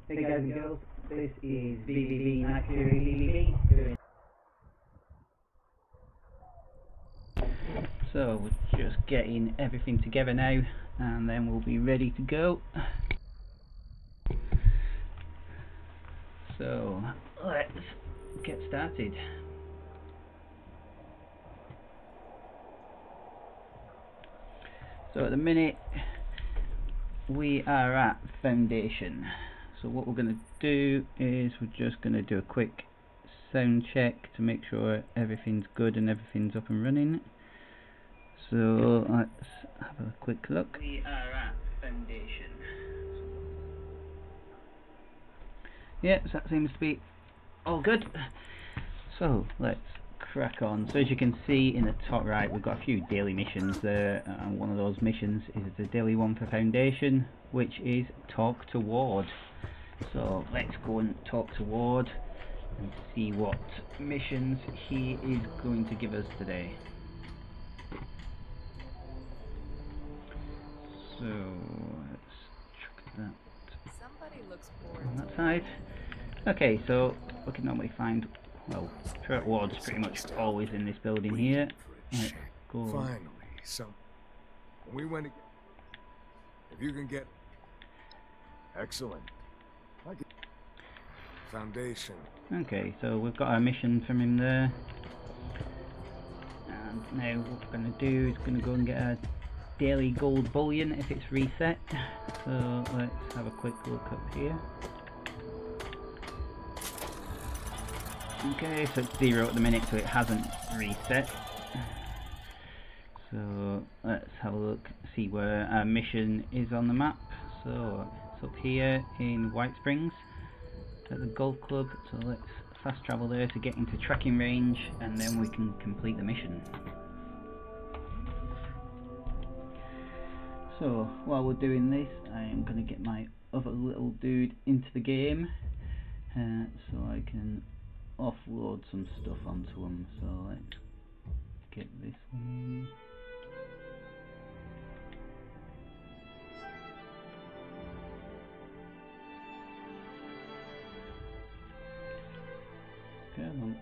Hey guys and girls, this is VVV Night Fury VVV. So we're just getting everything together now, and then we'll be ready to go. So let's get started. So at the minute we are at Foundation. So what we're going to do is we're just going to do a quick sound check to make sure everything's good and everything's up and running. So let's have a quick look. We are at Foundation. Yeah, so that seems to be all good. So let's crack on. So as you can see in the top right, we've got a few daily missions there, and one of those missions is the daily one for Foundation, which is talk to Ward. So let's go and talk to Ward and see what missions he is going to give us today. So let's check that. Somebody looks bored On that side. Okay, so we can normally find, well, Kurt Ward's pretty much always in this building here. Let's go. Finally, some. We went. If you can get. Excellent. Foundation. Okay, so we've got our mission from him there. And now what we're going to do is going to go and get our daily gold bullion if it's reset. So let's have a quick look up here. Okay, so it's 0 at the minute, so it hasn't reset. So let's have a look, see where our mission is on the map. So it's up here in White Springs at the golf club. So let's fast travel there to get into tracking range, and then we can complete the mission. So while we're doing this, I am going to get my other little dude into the game, so I can offload some stuff onto him. So let's get this one. Come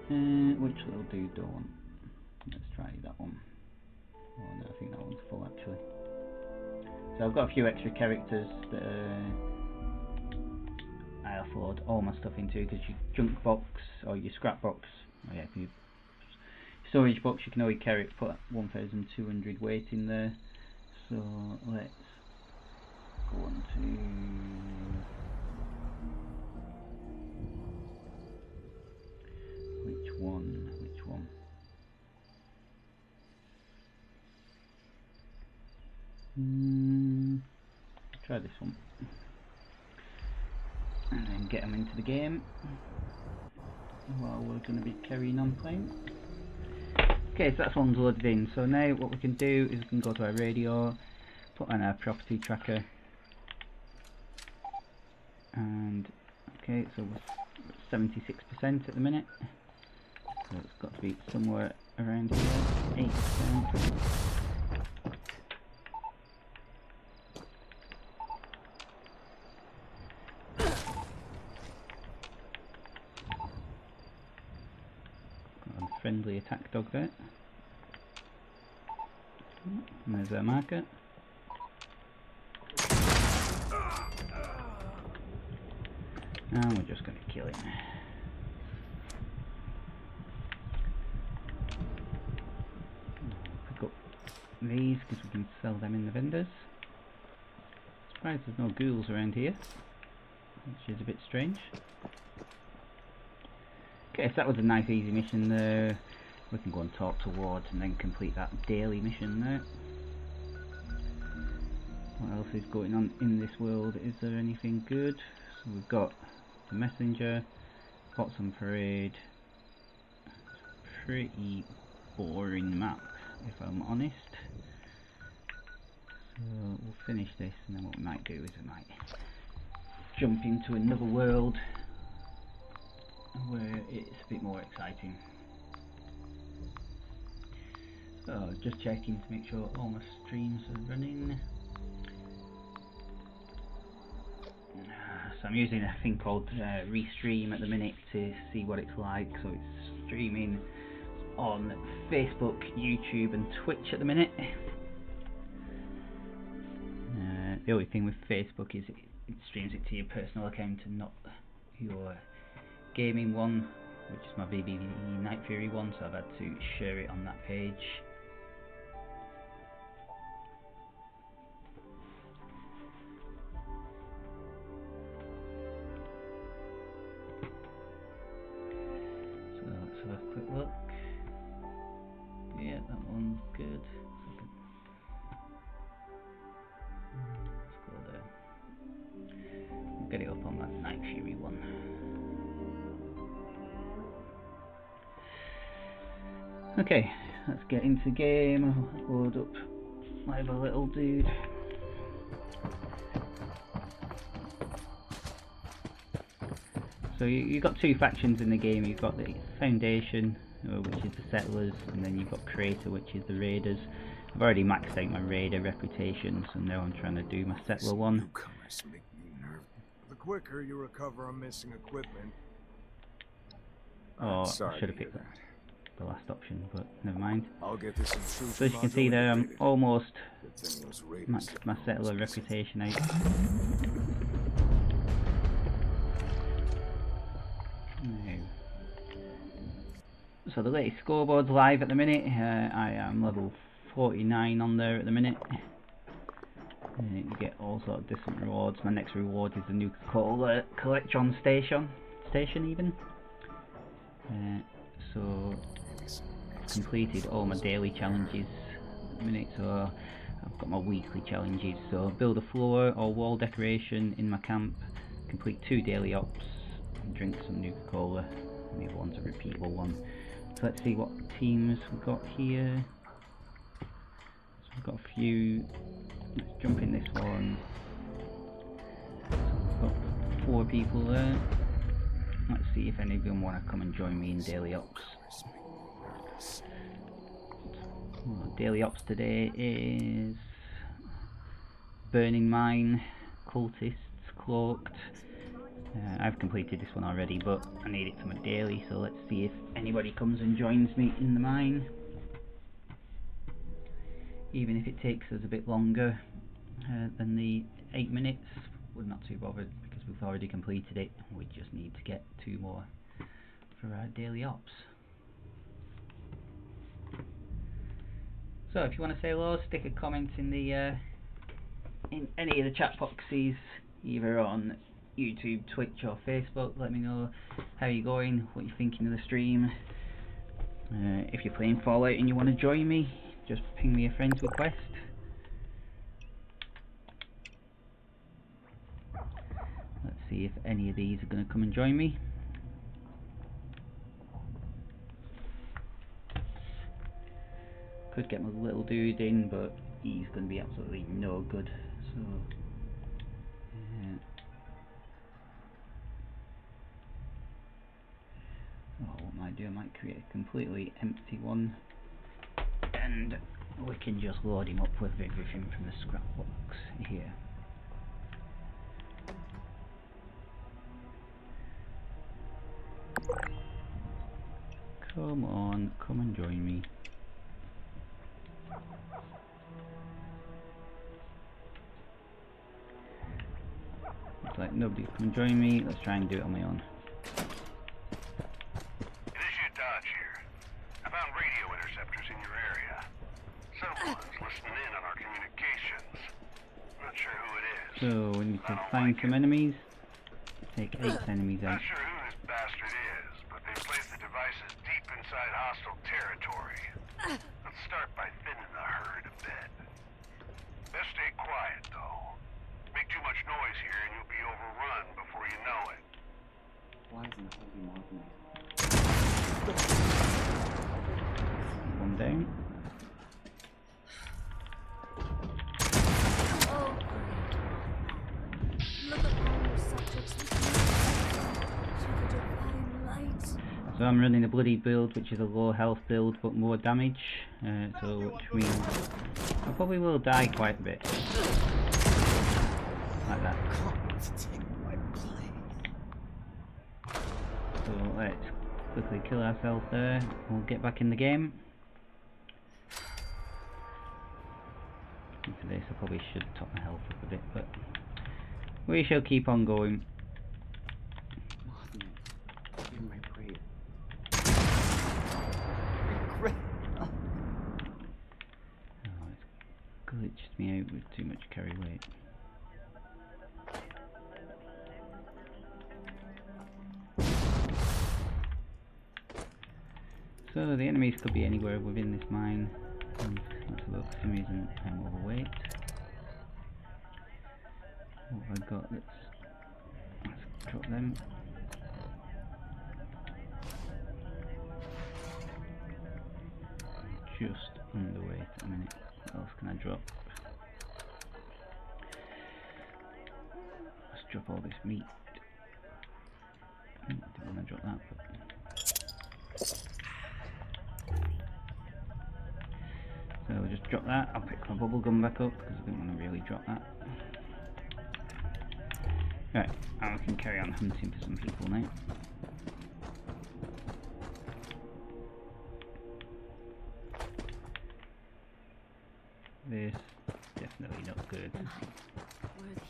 on. Which little dude do I want? Let's try that one. Oh no, I think that one's full actually. So I've got a few extra characters that I offload all my stuff into, because your junk box or your scrap box, oh yeah, your storage box, you can only put 1,200 weight in there. So let's go on to which one? Try this one, and then get them into the game while we're going to be carrying on playing. Okay, so that's one's loaded in. So now what we can do is we can go to our radio, put on our property tracker, and okay, so we're 76% at the minute. So it's got to be somewhere around here, 8%. Friendly attack dog there. And there's our marker. And we're just going to kill him. Pick up these because we can sell them in the vendors. Surprised there's no ghouls around here, which is a bit strange. Okay, so that was a nice easy mission there. We can go and talk to Ward and then complete that daily mission there. What else is going on in this world? Is there anything good? So we've got the messenger, Botsam Parade. Pretty boring map, if I'm honest. So we'll finish this, and then what we might do is we might jump into another world where it's a bit more exciting. So just checking to make sure all my streams are running. So I'm using a thing called Restream at the minute to see what it's like. So it's streaming on Facebook, YouTube and Twitch at the minute. The only thing with Facebook is it streams it to your personal account and not your gaming one, which is my BB Night Fury one, so I've had to share it on that page. So let's have a quick look. Yeah, that one's good. Let's go there. We'll get it up on that Night Fury one. Okay, let's get into game. Load up my other little dude. So you've got two factions in the game. You've got the Foundation, which is the settlers, and then you've got Creator, which is the raiders. I've already maxed out my raider reputation, so now I'm trying to do my settler one. Newcomers make me nervous. The quicker you recover on missing equipment. Oh, sorry I should have to hear picked the last option, but never mind. I'll get this intrusive So as you can see there, I'm module almost Good thing those raiders maxed don't my know settler what's missing. reputation out. Now, so the latest scoreboard's live at the minute. I am level 49 on there at the minute. You get all sorts of different rewards. My next reward is the new Collectron station even. So completed all my daily challenges at the minute, so I've got my weekly challenges. So build a floor or wall decoration in my camp, complete 2 daily ops, and drink some Nuka-Cola, and the other one's a repeatable one. So let's see what teams we've got here. So we've got a few. Let's jump in this one. So we've got 4 people there. Let's see if any of them want to come and join me in daily ops. Daily ops today is Burning Mine, Cultists, Cloaked. I've completed this one already, but I need it for my daily, so let's see if anybody comes and joins me in the mine. Even if it takes us a bit longer than the 8 minutes, we're not too bothered because we've already completed it. We just need to get 2 more for our daily ops. So if you want to say hello, stick a comment in the in any of the chat boxes, either on YouTube, Twitch or Facebook. Let me know how you're going, what you're thinking of the stream. If you're playing Fallout and you want to join me, just ping me a friend's request. Let's see if any of these are going to come and join me. Could get my little dude in, but he's going to be absolutely no good. So, what might I do? I might create a completely empty one, and we can just load him up with everything from the scrapbox here. Come on, come and join me. Looks like nobody can join me. Let's try and do it on my own. Initiate Dodge here. I found radio interceptors in your area. Someone's listening in on our communications. Not sure who it is. So we need to find some enemies. Take 8 enemies out. Not sure who this bastard is, but they placed the devices deep inside hostile territory. Let's start by thinning the herd a bit. Best stay quiet, though. Make too much noise here and you'll be overrun before you know it. Why isn't the holy marking me? One down. Oh, look at all your subjects with you. Divine light. So I'm running a bloody build, which is a low health build but more damage. So which means I probably will die quite a bit. Like that. Come to take my place. So let's quickly kill ourselves there. We'll get back in the game. For this I probably should top my health up a bit, but we shall keep on going. Mothman, give my prayer. Oh, it's glitched me out with too much carry weight. So the enemies could be anywhere within this mine. And let's have a look. For some reason I'm overweight. What have I got? Let's drop them. Just underweight at the minute. What else can I drop? Let's drop all this meat. I didn't want to drop that, but so we'll just drop that. I'll pick my bubble gum back up because I didn't want to really drop that. Right, and we can carry on hunting for some people now. This definitely not good. Am I worthy?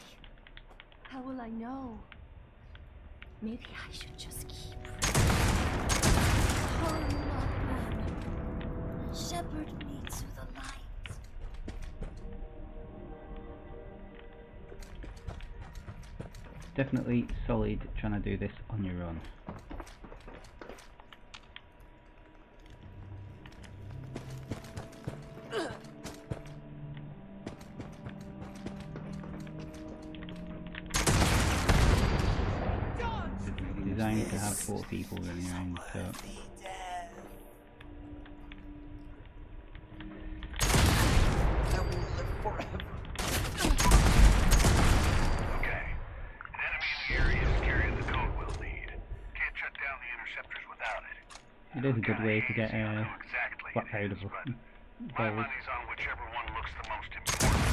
How will I know? Maybe I should just keep. Holy Mothman, shepherd me to the light. Definitely solid trying to do this on your own. Designed to have 4 people running around, so Okay. An enemy in the area is carrying the code we'll need. Can't shut down the interceptors without it. it is a good way to get Exactly black it powder is, but my balls. money's on whichever one looks the most important.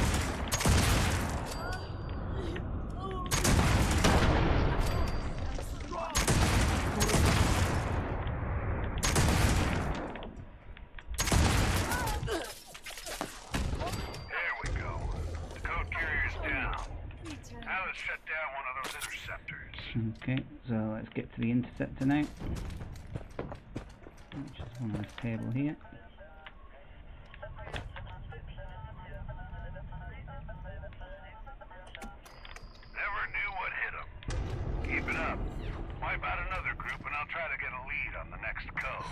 There we go. The code carrier's down. Now let's shut down one of those interceptors. Okay, so let's get to the interceptor now, which is on this table here. Never knew what hit 'em. Keep it up. Wipe out another group and I'll try to get a lead on the next code.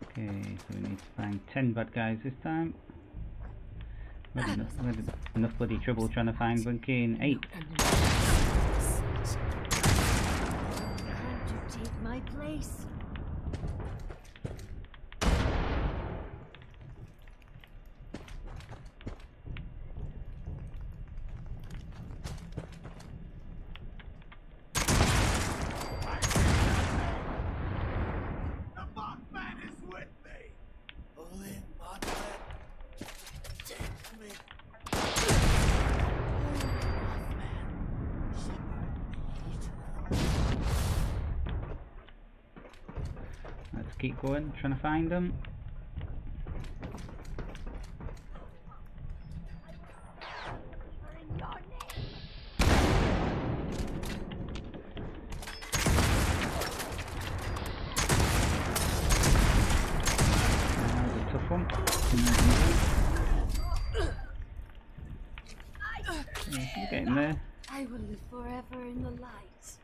Okay, so we need to find 10 bad guys this time. We had enough bloody trouble trying to find fucking 8. Time to take my place. The Mothman is with me! Holy Mothman, take me! Let's keep going, trying to find them. That was a tough one. Yeah, we're getting there. I will live forever in the light.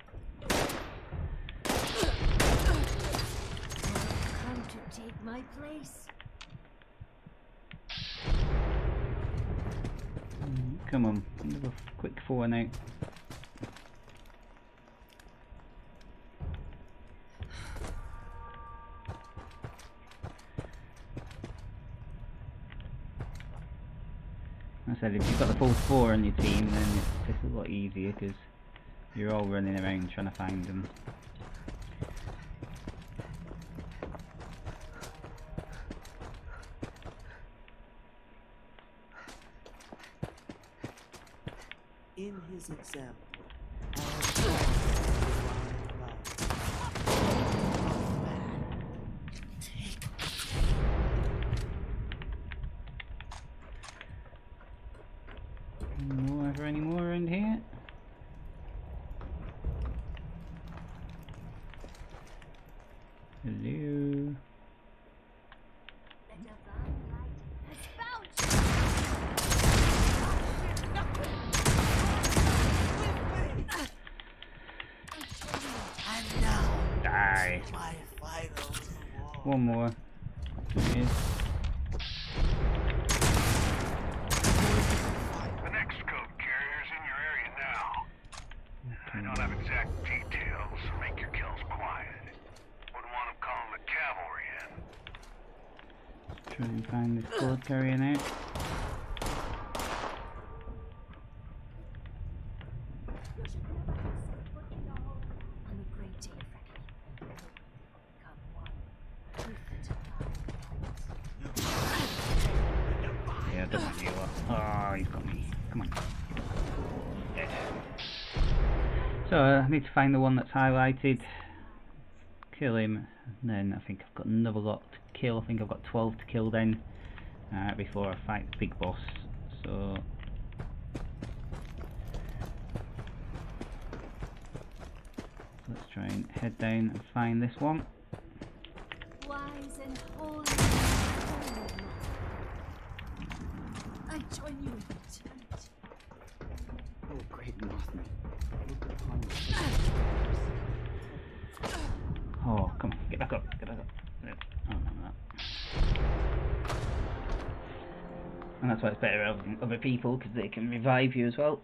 Come to take my place. Come on, another quick 4 now. I said if you've got the full 4 on your team, then it's a lot easier because you're all running around trying to find them. In his example, I have followed divine Are there any more around here? Hello. The divine light has found you. And now, Die. my final reward. One more. There it is. The next code carrier's in your area now. I don't have exact details, so make your kills quiet. Wouldn't want them calling the cavalry in. Try and find this code carrier now. You should never have set foot in the home on the great day of reckoning. Come one with the divine light. Yeah, don't want you up. Oh, he's got me. Come on. Dead. So, I need to find the one that's highlighted. Kill him. And then I think I've got another lot to kill. I think I've got 12 to kill then. Before I fight the big boss. So... let's try and head down and find this one. Wise and holy. I join you in eternity. Oh, great Mothman, look upon Oh, come on, get back up, get back up. There. Oh, no, that. And that's why it's better having other people, because they can revive you as well.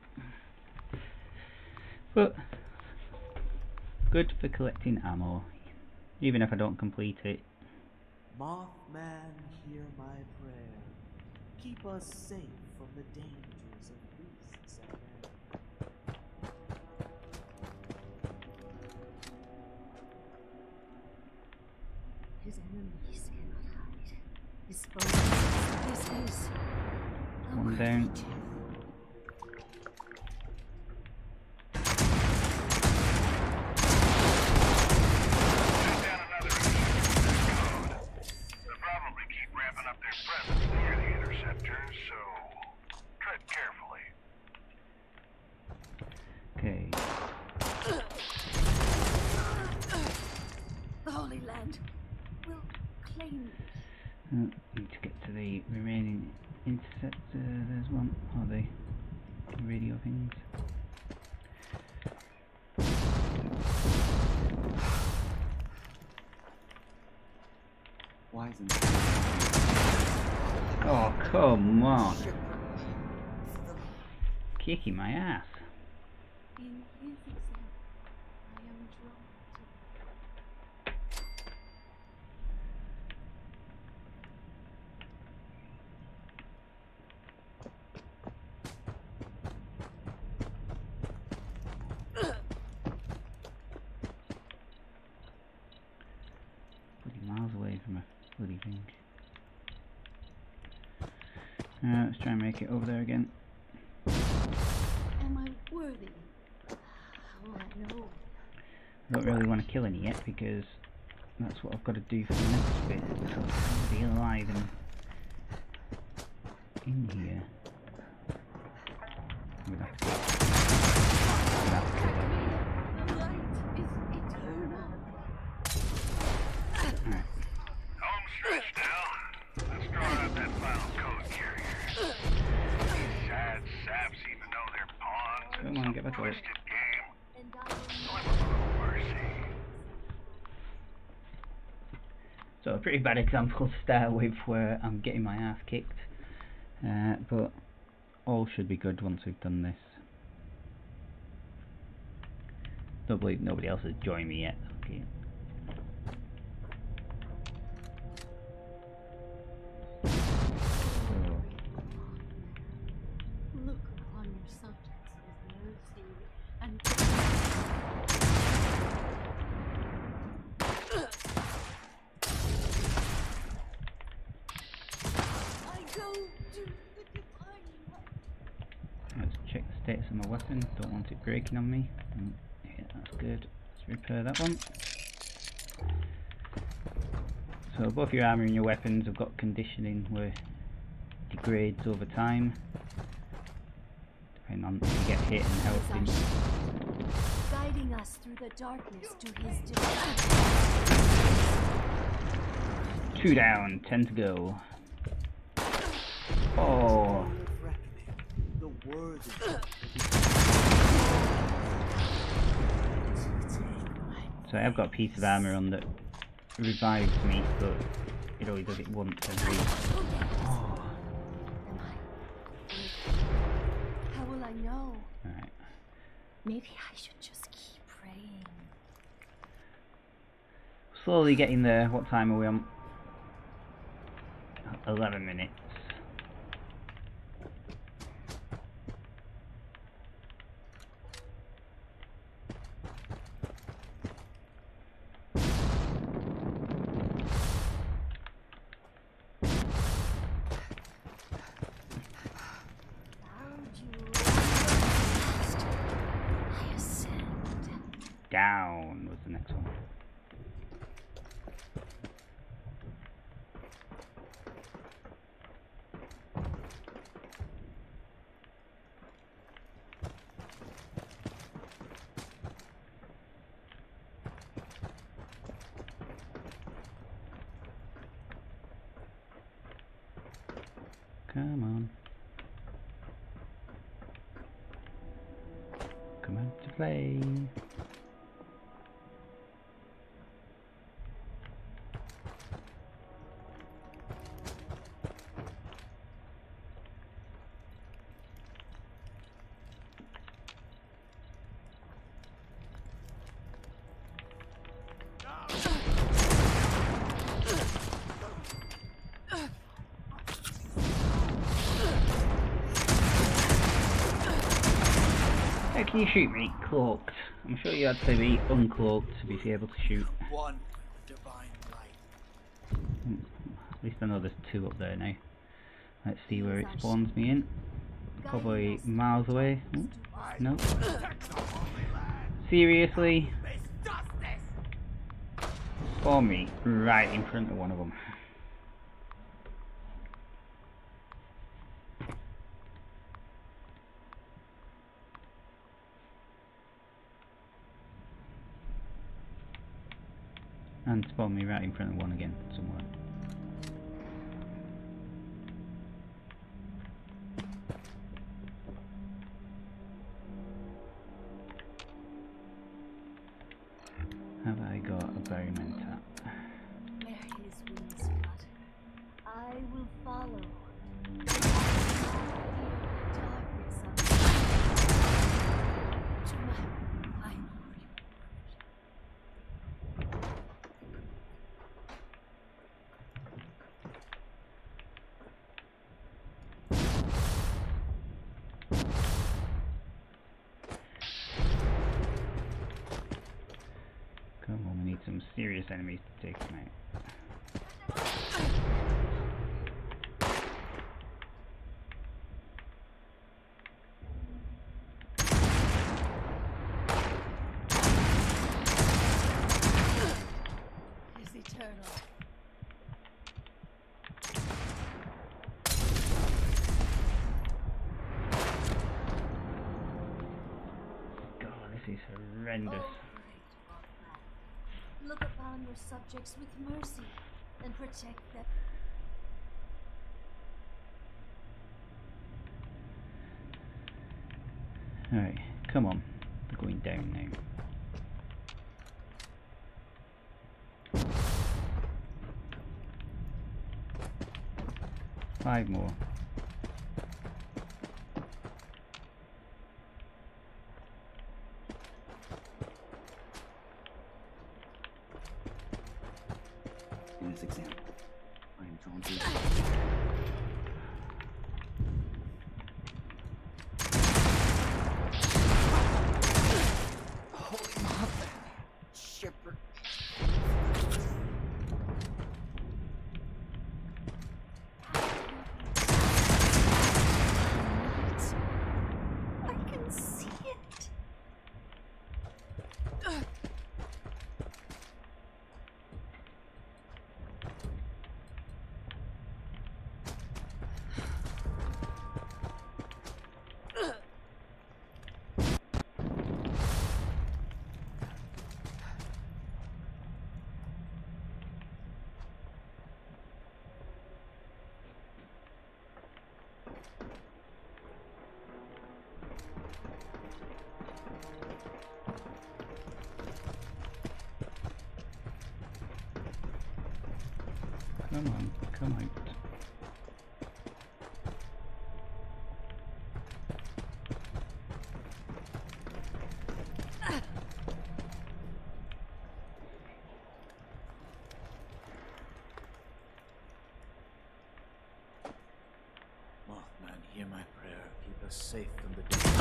But, good for collecting ammo, even if I don't complete it. Mothman, hear my prayer. Keep us safe from the dangers of beasts and men. His enemies cannot hide. His foes. This is a One down. creature. Take down another code. They'll probably keep ramping up their presence near the interceptors, so tread carefully. Okay, The Holy Land will claim me. need to get to the remaining interceptor. There's one. Oh, the radio things. Wise and Oh, come on. Kicking my ass. In his example, I am drawn to. Bloody miles away from a bloody thing. Let's try and make it over there again. Am I worthy? How will I know? I don't really want to kill any yet because that's what I've got to do for the next bit. So to be alive and in here. I'm gonna have to The light is eternal. Alright. Home stretch now. Let's draw out that final code carrier. Sad saps even know their pawns in Come on, some get back to it. twisted game. And I will Deliver a little mercy. So a pretty bad example to start with where I'm getting my ass kicked. But all should be good once we've done this. Don't believe nobody else has joined me yet. Okay. So, look upon your subjects with mercy and I go to the divine light. let's check this Status of my weapon, don't want it breaking on me. Yeah, that's good. Let's repair that one. So both your armour and your weapons have got conditioning where it degrades over time, depending on if you get hit and health in. Guiding us through the darkness to his divine. 2 down, 10 to go. Oh. The worthy. So I've got a piece of armour on that revives me, but it only does it once every. Oh. How will I know? Alright. Maybe I should just keep praying. Slowly getting there. What time are we on? 11 minutes. Down was the next one. Come on. Come out to play. How can you shoot me cloaked? I'm sure you had to be uncloaked to be able to shoot. One divine light. At least I know there's 2 up there now. Let's see where it spawns me in. Probably miles away. Ooh, no. Seriously? Spawn me right in front of one of them. And spawn me right in front of one again somewhere. Have I got a Barrymenta? Where his wings flutter, I will follow. Darkness of to my final reward. Come on, we need some serious enemies to take them out. Is eternal. God, this is horrendous. Oh, great Mothman. Look upon your subjects with mercy and protect them. Alright, come on. We're going down now. Five more. In this example, I am drawn to Holy Mother, Shepherd. Come on, come out. Mothman, hear my prayer. Keep us safe from the danger.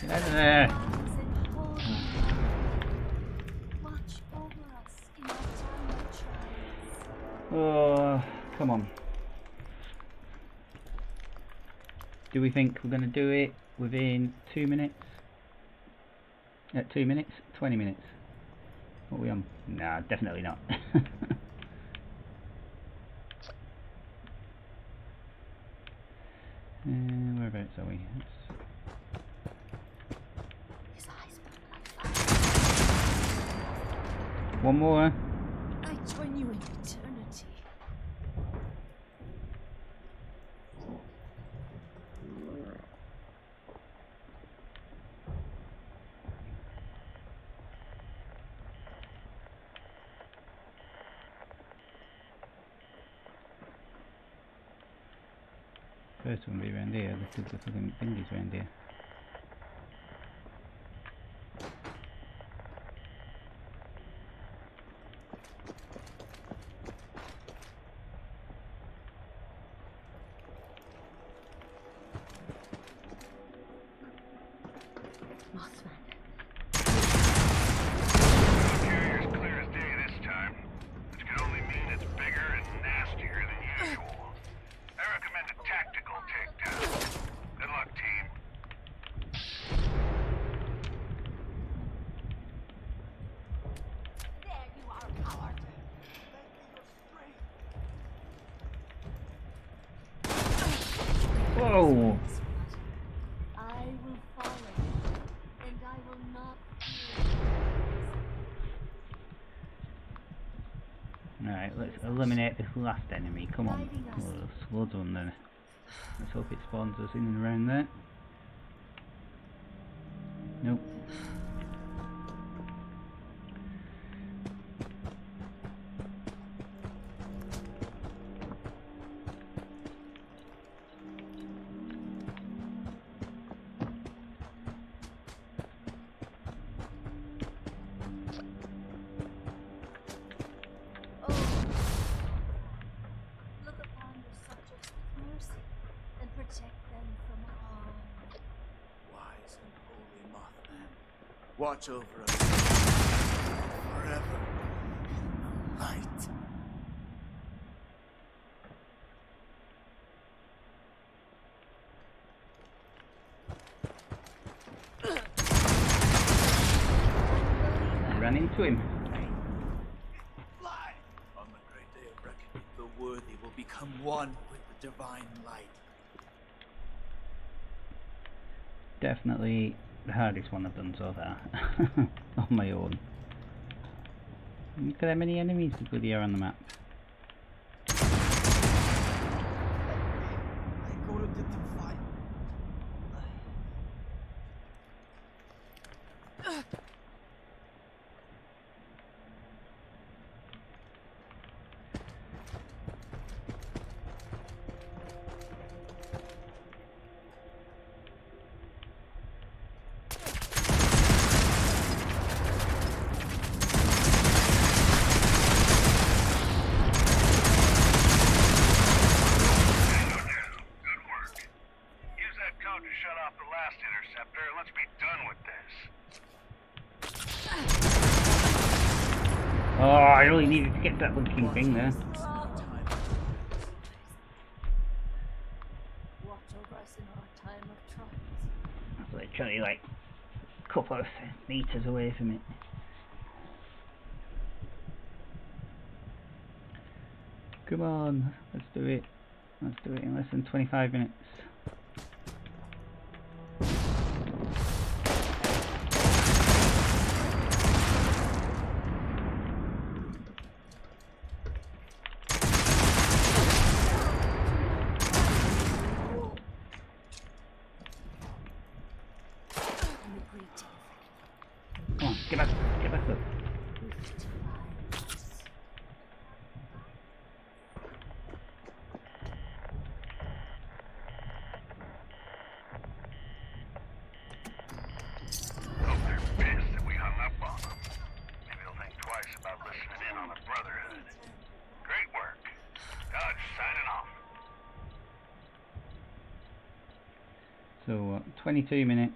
Get out of there! Rise and hold me. Watch over us in our time of trials. Oh, come on. Do we think we're going to do it within 2 minutes? 2 minutes? 20 minutes? What are we on? Nah, definitely not. Whereabouts are we? His eyes burn like fire. One more. I join you in eternity. First one will be around here. This is the fucking thingies around here. Mothman. Carrier's clear as day this time, which can only mean it's bigger and nastier than usual. I recommend a tactical takedown. Good luck, team. There you are, coward. Whoa! I will follow you, and I will not fear. Alright, let's eliminate this last enemy. Come on. Oh, there's loads of them there. Let's hope it spawns us in and around there. Nope. Look upon your subjects with mercy and protect them from harm. Wise and holy Mothman, watch over us forever in the light. I ran into him. Fly! On the great day of reckoning, the worthy will become one with the divine light. Definitely the hardest one I've done so far. On my own. Look at how many enemies there bloody are on the map. I go to the divine. Good work. Use that code to shut off the last interceptor, and let's be done with this. Oh, I really needed to get that looking thing there. Watch over us in our time of trials. I was literally like a couple of meters away from it. Come on, let's do it. Let's do it in less than 25 minutes. Get back up. with violence. Hope they're pissed that we hung up on them. Maybe they'll think twice about listening in on the Brotherhood. Great work. Dodge signing off. So 22 minutes.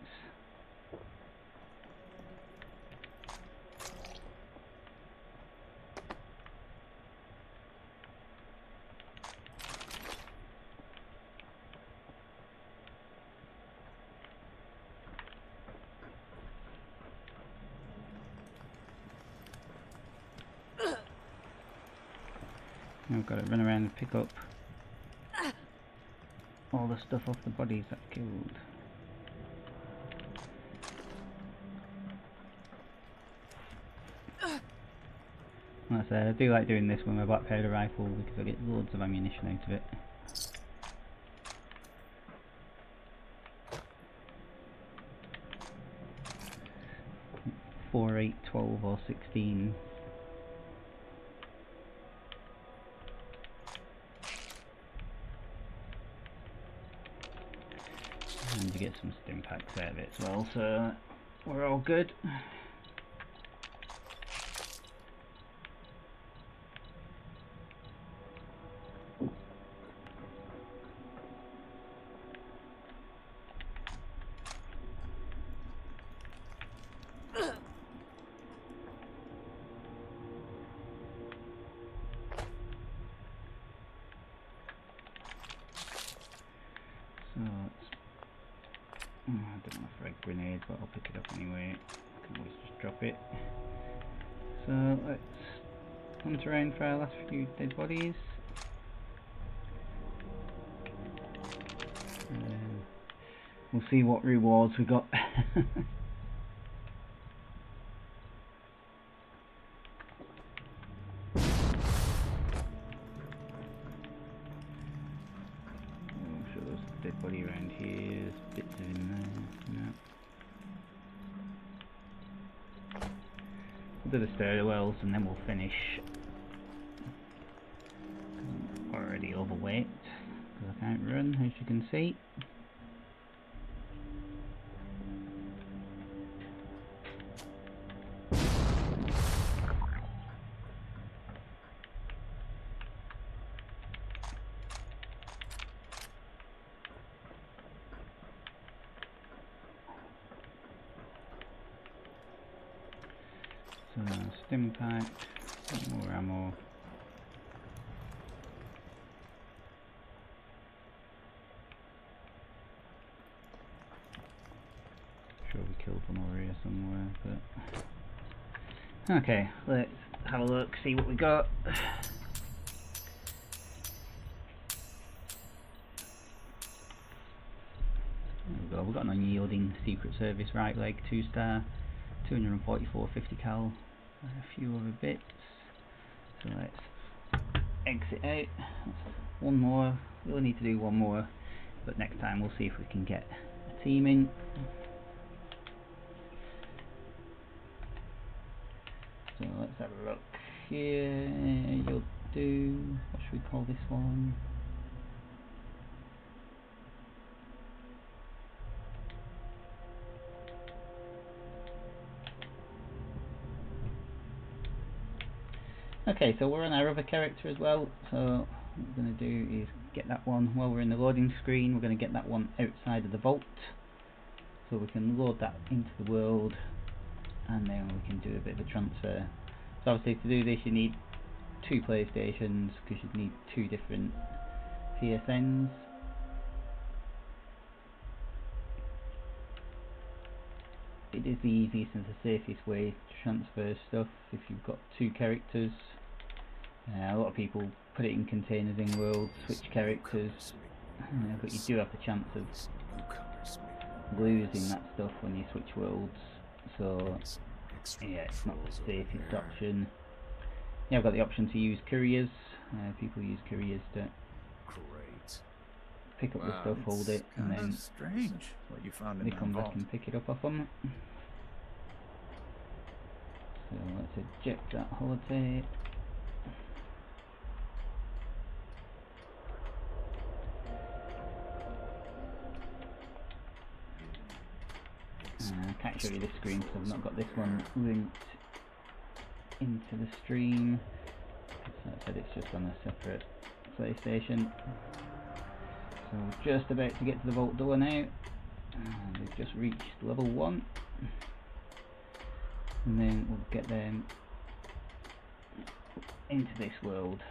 Now we've got to run around and pick up all the stuff off the bodies that killed. Like I said, I do like doing this with my black powder rifle because I get loads of ammunition out of it. Four, 8, 12 or 16. And you get some stim packs out of it as well, so we're all good. So I don't know if I have grenades, but I'll pick it up anyway. I can always just drop it. So let's hunt around for our last few dead bodies. And we'll see what rewards we got. Dead body around here, there's bits of in there. No. We'll do the stairwells and then we'll finish. I'm already overweight because I can't run, as you can see. So, stim pack, more ammo. Sure we killed one over here somewhere, but... Okay, let's have a look, see what we got. We've got an unyielding Secret Service right leg, 2-star, 244 50 cal, a few other bits. So let's exit out. One more, we only need to do one more, but next time we'll see if we can get a team in. So let's have a look here. You'll do, what should we call this one? Okay, so we're on our other character as well, so what we're going to do is get that one while we're in the loading screen. We're going to get that one outside of the vault, so we can load that into the world, and then we can do a bit of a transfer. So obviously to do this you need 2 PlayStations, because you need 2 different PSNs. It is the easiest and the safest way to transfer stuff if you've got 2 characters. A lot of people put it in containers in world, switch characters, but you do have the chance of losing that stuff when you switch worlds, so yeah, it's not the safest option. Yeah, I've got the option to use couriers. People use couriers to pick up the stuff, hold it, and then strange what you found in they that come vault. back and pick it up off them. So let's eject that holotape. I can't show you this screen because I've not got this one linked into the stream. So I said it's just on a separate PlayStation. So we're just about to get to the vault door now. And we've just reached level 1. And then we'll get them into this world.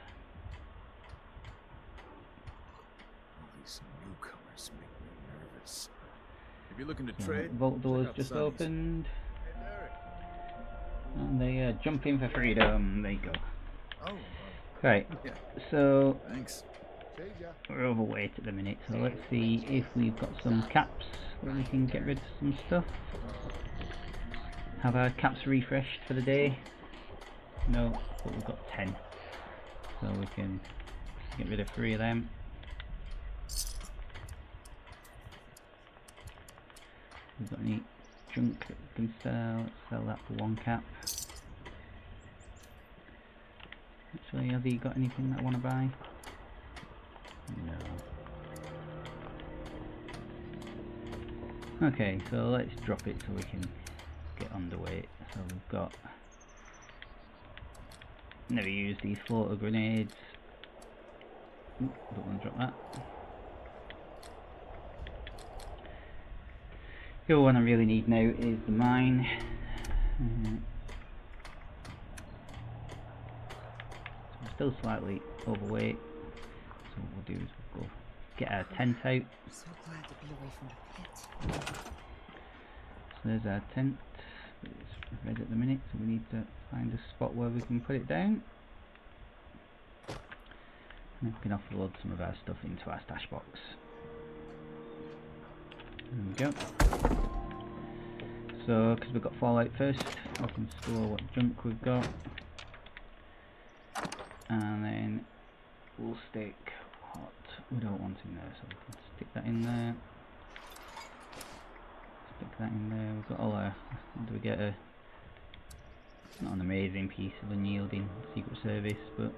All these newcomers make me nervous. If you're looking to So trade, vault door's check out just Sonny's. opened. Hey, Derek. And they jump in for freedom. There you go. Oh, Right, yeah. so Thanks. we're overweight at the minute, so let's see if we've got some caps where we can get rid of some stuff. Have our caps refreshed for the day? No, but we've got 10. So we can get rid of 3 of them. We've got any junk that we can sell? Let's sell that for 1 cap. Actually, have you got anything that I want to buy? No. Okay, so let's drop it so we can get underweight. So we've got... Never used these floater grenades. Ooh, don't want to drop that. The other one I really need now is the mine. So I'm still slightly overweight. So what we'll do is we'll go get our tent out. So glad to be away from the pit. So there's our tent. It's red at the minute, so we need to find a spot where we can put it down. And we can offload some of our stuff into our stash box. There we go. So, because we've got Fallout first, we can store what junk we've got. And then we'll stick what we don't want in there, so we can stick that in there. Stick that in there. We've got all our... Do we get a... Not an amazing piece of unyielding Secret Service, but...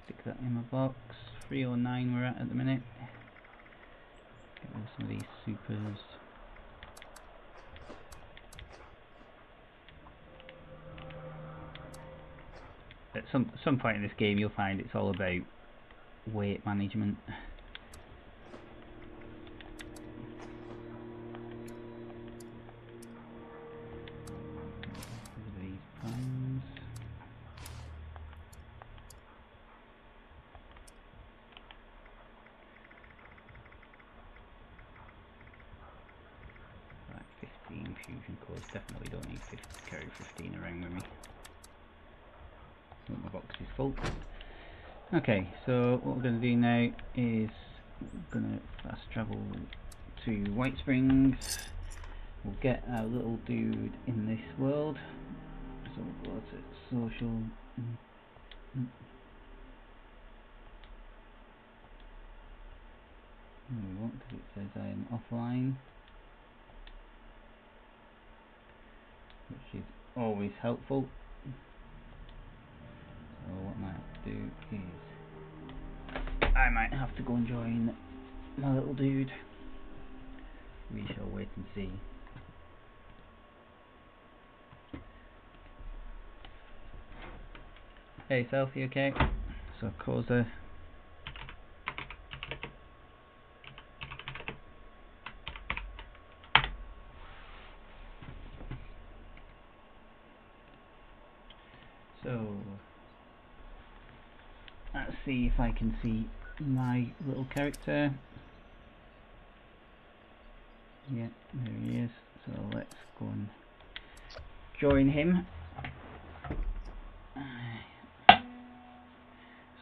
Stick that in my box. 309 we're at the minute. Get rid of some of these supers. At some point in this game you'll find it's all about weight management. These pans. Right, 15 fusion cores. Definitely don't need 50 to carry 15 around with me. My box is full. Okay, so what we're going to do now is we're going to fast travel to White Springs. We'll get our little dude in this world. So we'll go to social. No, we won't, because it says I am offline, which is always helpful. So what I might have to do is I might have to go and join my little dude. We shall wait and see. Hey self, you okay? So Koza. So let's see if I can see my little character. Yeah, there he is. So let's go and join him.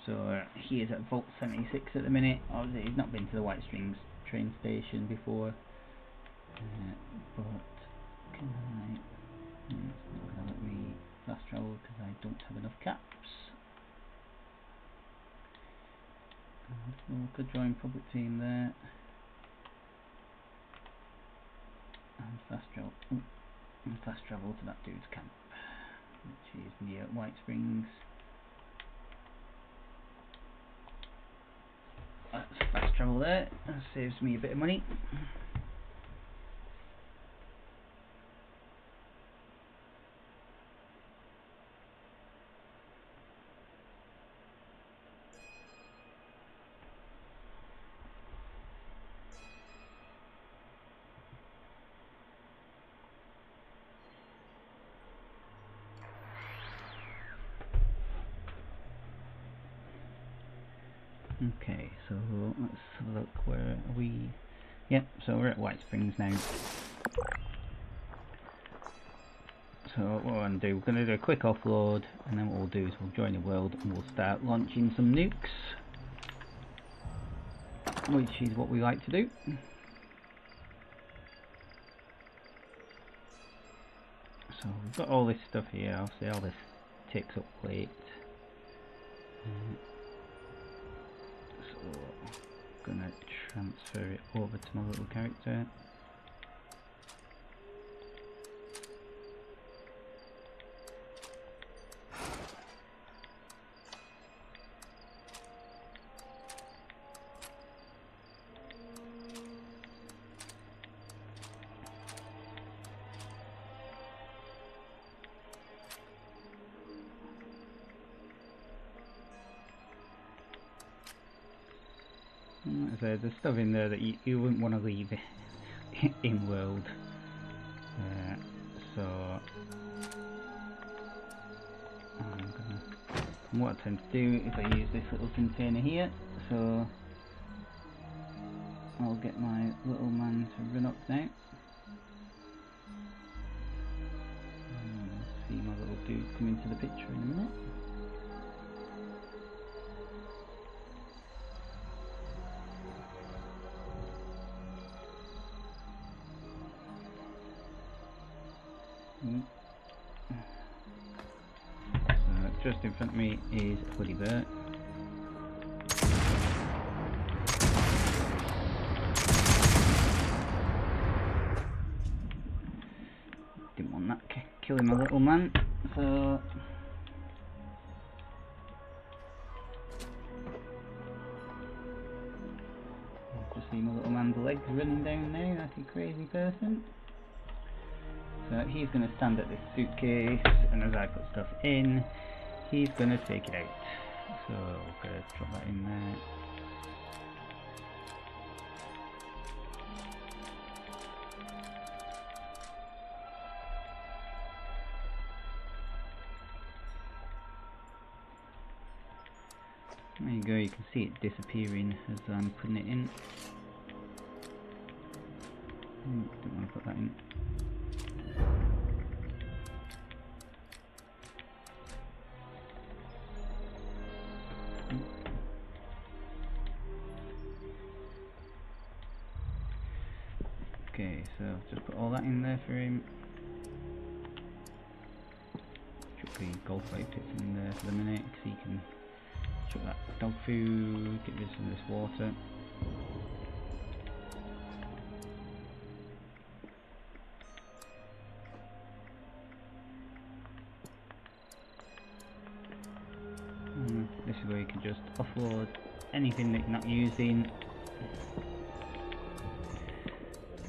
So he is at Vault 76 at the minute. Obviously he's not been to the White Springs train station before, but can I... It's not going to let me fast travel because I don't have enough caps. We could join public team there. And fast travel to that dude's camp, which is near White Springs. Let's fast travel there. That saves me a bit of money. Okay, so let's have a look. Where are we? Yep, so we're at White Springs now. So what we're going to do, we're going to do a quick offload, and then what we'll do is we'll join the world and we'll start launching some nukes, which is what we like to do. So we've got all this stuff here. Obviously all this takes up plate. So I'm going to transfer it over to my little character. So there's stuff in there that you wouldn't want to leave in world. So what I tend to do is I use this little container here. So I'll get my little man to run up now. See my little dude come into the picture in a minute. So just in front of me is a bloody bear. Didn't want that killing my little man, so just see my little man's legs running down now like a crazy person. So he's going to stand at this suitcase, and as I put stuff in, he's going to take it out. So we're going to drop that in there. There you go, you can see it disappearing as I'm putting it in. Don't want to put that in. Okay, so just put all that in there for him. Chuck the gold plate bits in there for the minute, so you can chuck that dog food, get rid of some of this water. And this is where you can just offload anything that you're not using.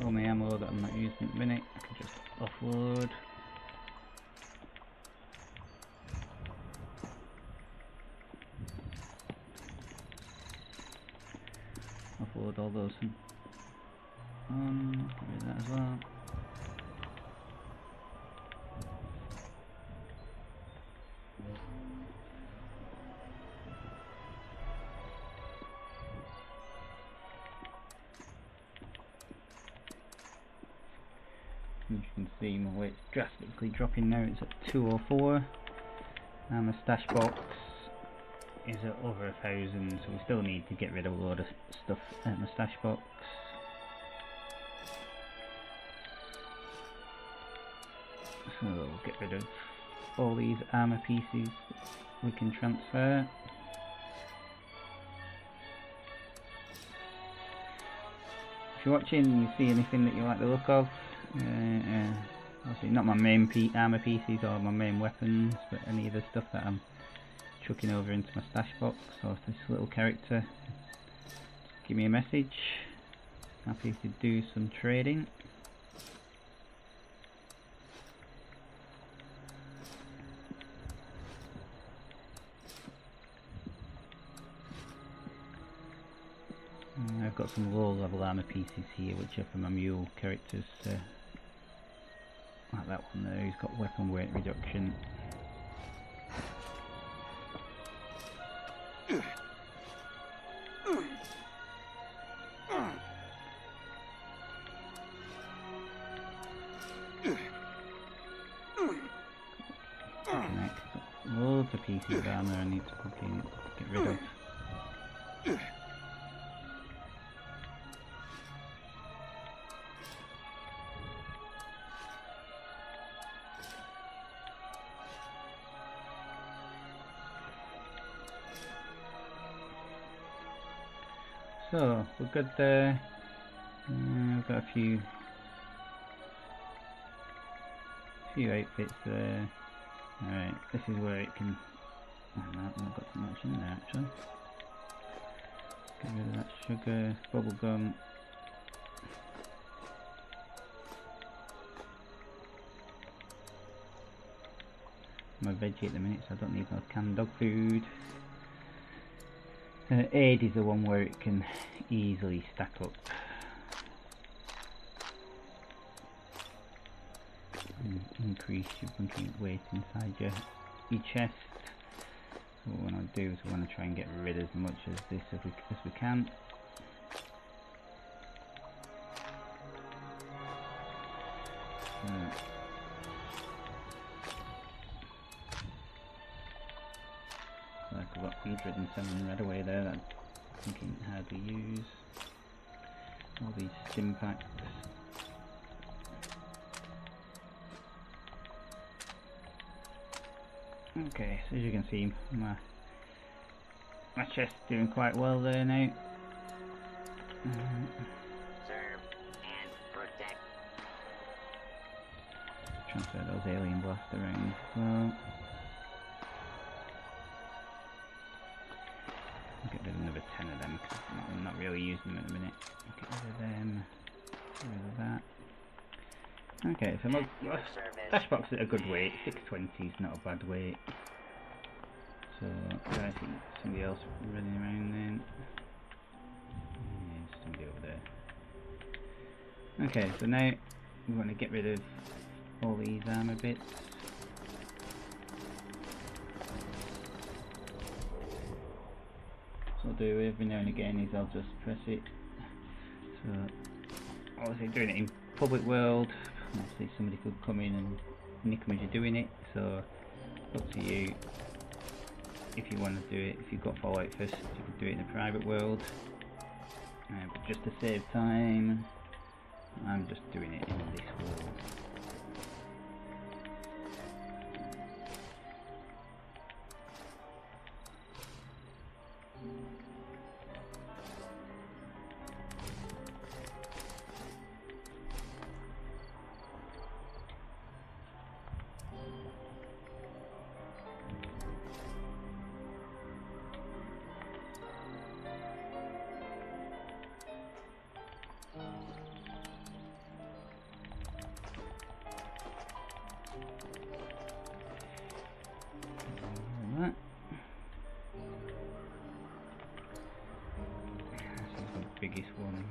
All my ammo that I'm not using at the minute, I can just offload. Offload all those. Get rid of that as well. As you can see, my weight's drastically dropping now. It's at 204, and the stash box is at over 1,000, so we still need to get rid of a load of stuff in the stash box. So we'll get rid of all these armor pieces we can transfer. If you're watching and you see anything that you like the look of, Obviously not my main armor pieces or my main weapons, but any of the stuff that I'm chucking over into my stash box. So if this little character give me a message, happy to do some trading. I've got some low level armor pieces here which are for my mule characters, like that one there, he's got weapon weight reduction. Next, loads of pieces of armor I need to fucking get rid of. So we're good there. We've got a few outfits there. Alright, this is where it can. Oh no, I've not got too much in there actually. Get rid of that sugar, bubble gum. I'm a veggie at the minute, so I don't need no canned dog food. Aid is the one where it can easily stack up. And increase your bunking weight inside your chest. So what we want to do is we want to try and get rid of as much as this as we can. Like I've got 107 red away there that I can hardly use. All these stim packs. Okay, so as you can see, my chest's doing quite well there now. Serve and protect. Transfer those alien blaster rounds as well. I'll get rid of another 10 of them because I'm not really using them at the minute. Get rid of them. Get rid of that. Okay, so my stash box is a good weight. 620 is not a bad weight. So I see somebody else running around then. Yeah, somebody over there. Okay, so now we want to get rid of all these armor bits. So I'll do every now and again is I'll just press it. So obviously doing it in public world, obviously somebody could come in and nick them as you're doing it, so up to you if you want to do it. If you've got Fallout first, you can do it in the private world, but just to save time I'm just doing it in this world. Biggest one.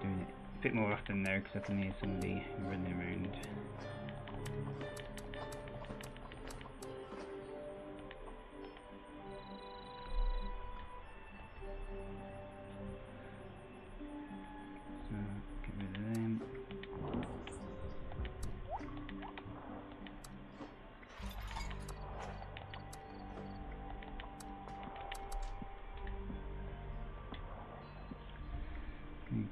Doing it a bit more often now because I can hear somebody running around.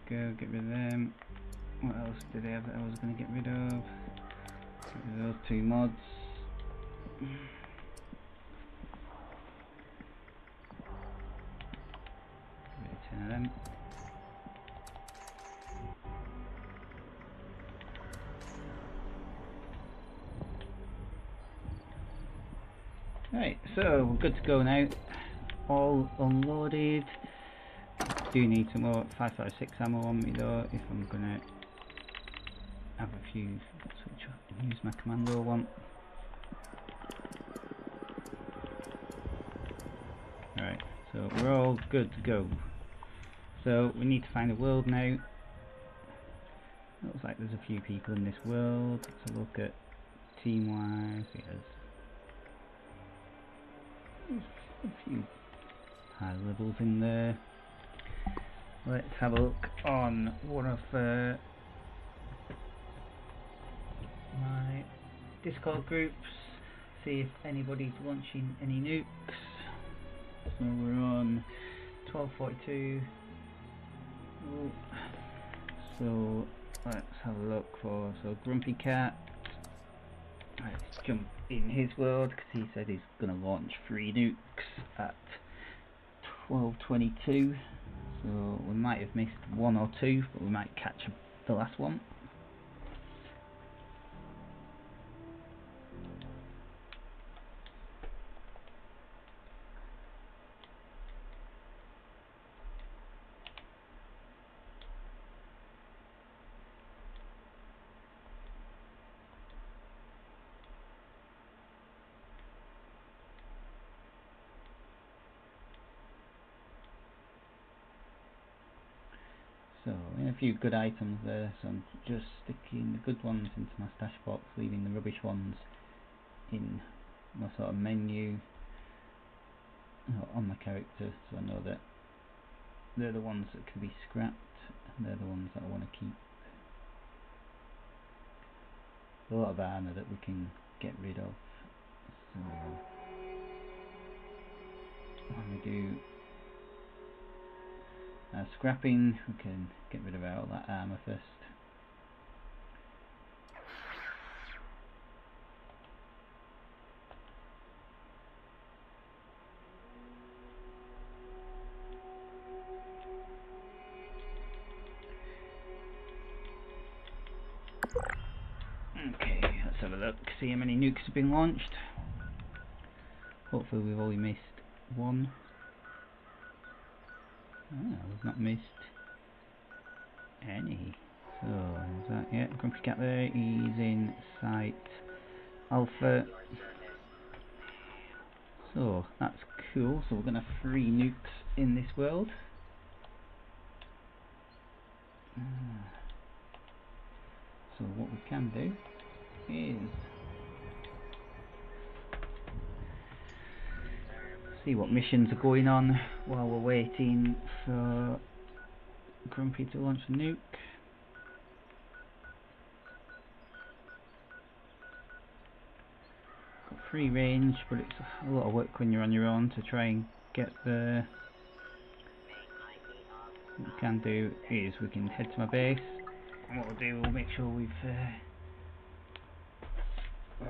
Go, get rid of them. What else did they have that I was going to get rid of? Get rid of those two mods. 10 of them. Right, so we're good to go now. All unloaded. Do need some more 5.56 ammo on me though, if I'm gonna have a few. Switch up and use my commando one. Right, so we're all good to go. So we need to find a world now. Looks like there's a few people in this world. Let's look at team-wise. Yes. A few high levels in there. Let's have a look on one of my Discord groups, see if anybody's launching any nukes. So we're on 1242. Ooh. So let's have a look for Grumpy Cat. Let's jump in his world because he said he's going to launch 3 nukes at 12:22. So we might have missed 1 or 2, but we might catch the last one. So, a few good items there, so I'm just sticking the good ones into my stash box, leaving the rubbish ones in my sort of menu on my character, so I know that they're the ones that can be scrapped, and they're the ones that I want to keep. There's a lot of armour that we can get rid of, so when we do scrapping, we can get rid of all that armour first. Okay, let's have a look, see how many nukes have been launched. Hopefully we've only missed 1. We've not missed any. So, is that, yeah, Grumpy Cat there, he's in Site Alpha. So, that's cool, so we're going to have 3 nukes in this world. So what we can do is see what missions are going on while we're waiting for Grumpy to launch the nuke. Got free range, but it's a lot of work when you're on your own to try and get there. What we can do is we can head to my base, and what we'll do, we'll make sure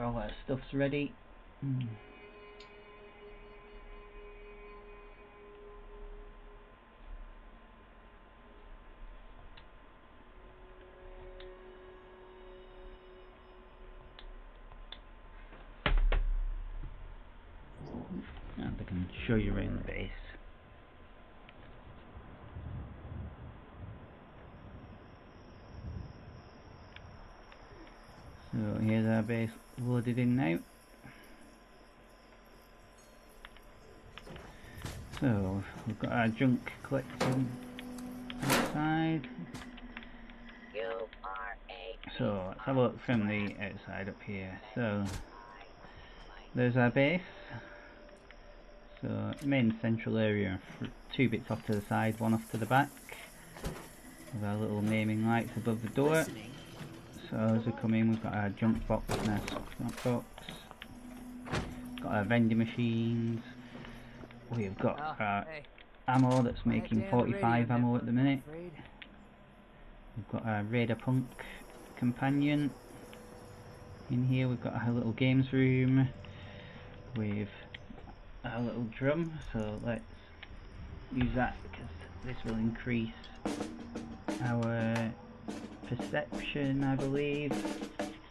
all our stuff's ready. And I can show you around the base. So here's our base loaded in now. So we've got our junk collecting outside. So let's have a look from the outside up here. So there's our base. So main central area, 2 bits off to the side, 1 off to the back. With our little naming lights above the door. So as we come in, we've got our junk box and our scrap box. Got our vending machines. We've got our ammo that's making 45 ammo at the minute. We've got our Raider Punk companion. In here we've got our little games room. with our little drum, so let's use that because this will increase our perception, I believe.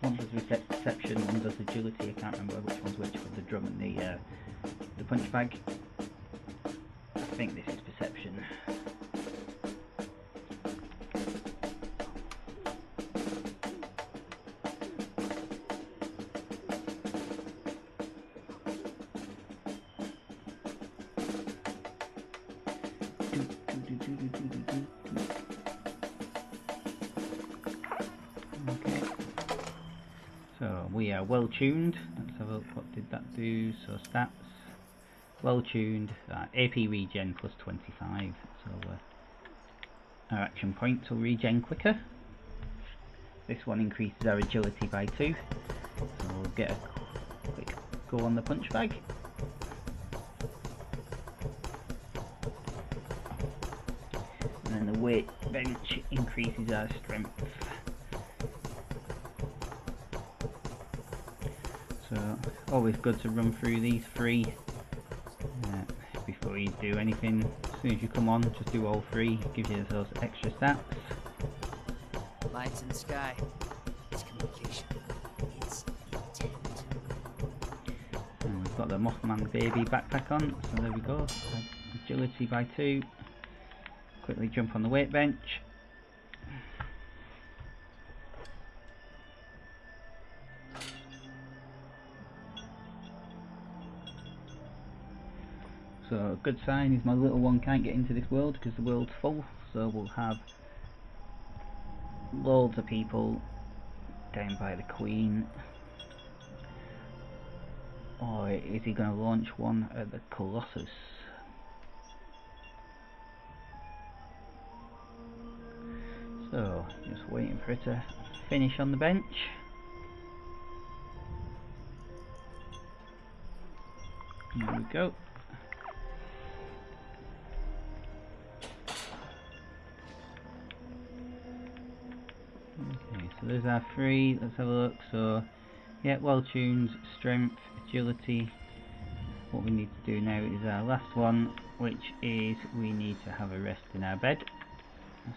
One does perception, one does agility. I can't remember which one's which for the drum and the punch bag. I think this is perception. Okay, so we are well tuned. Let's have a look, what did that do? So stats, well tuned, AP regen plus 25, so our action points will regen quicker. This one increases our agility by 2, so we'll get a quick go on the punch bag. And then the weight bench increases our strength. So always good to run through these 3 before you do anything. As soon as you come on, just do all 3. Gives you those extra stats. Lights in the sky. It's communication. It's intent. And we've got the Mothman baby backpack on, so there we go. Agility by 2. Quickly jump on the weight bench. So a good sign is my little one can't get into this world because the world's full, so we'll have loads of people down by the Queen. Or is he going to launch one at the Colossus? So just waiting for it to finish on the bench. There we go. Okay, so there's our 3. Let's have a look. So yeah, well tuned, strength, agility. What we need to do now is our last one, which is we need to have a rest in our bed.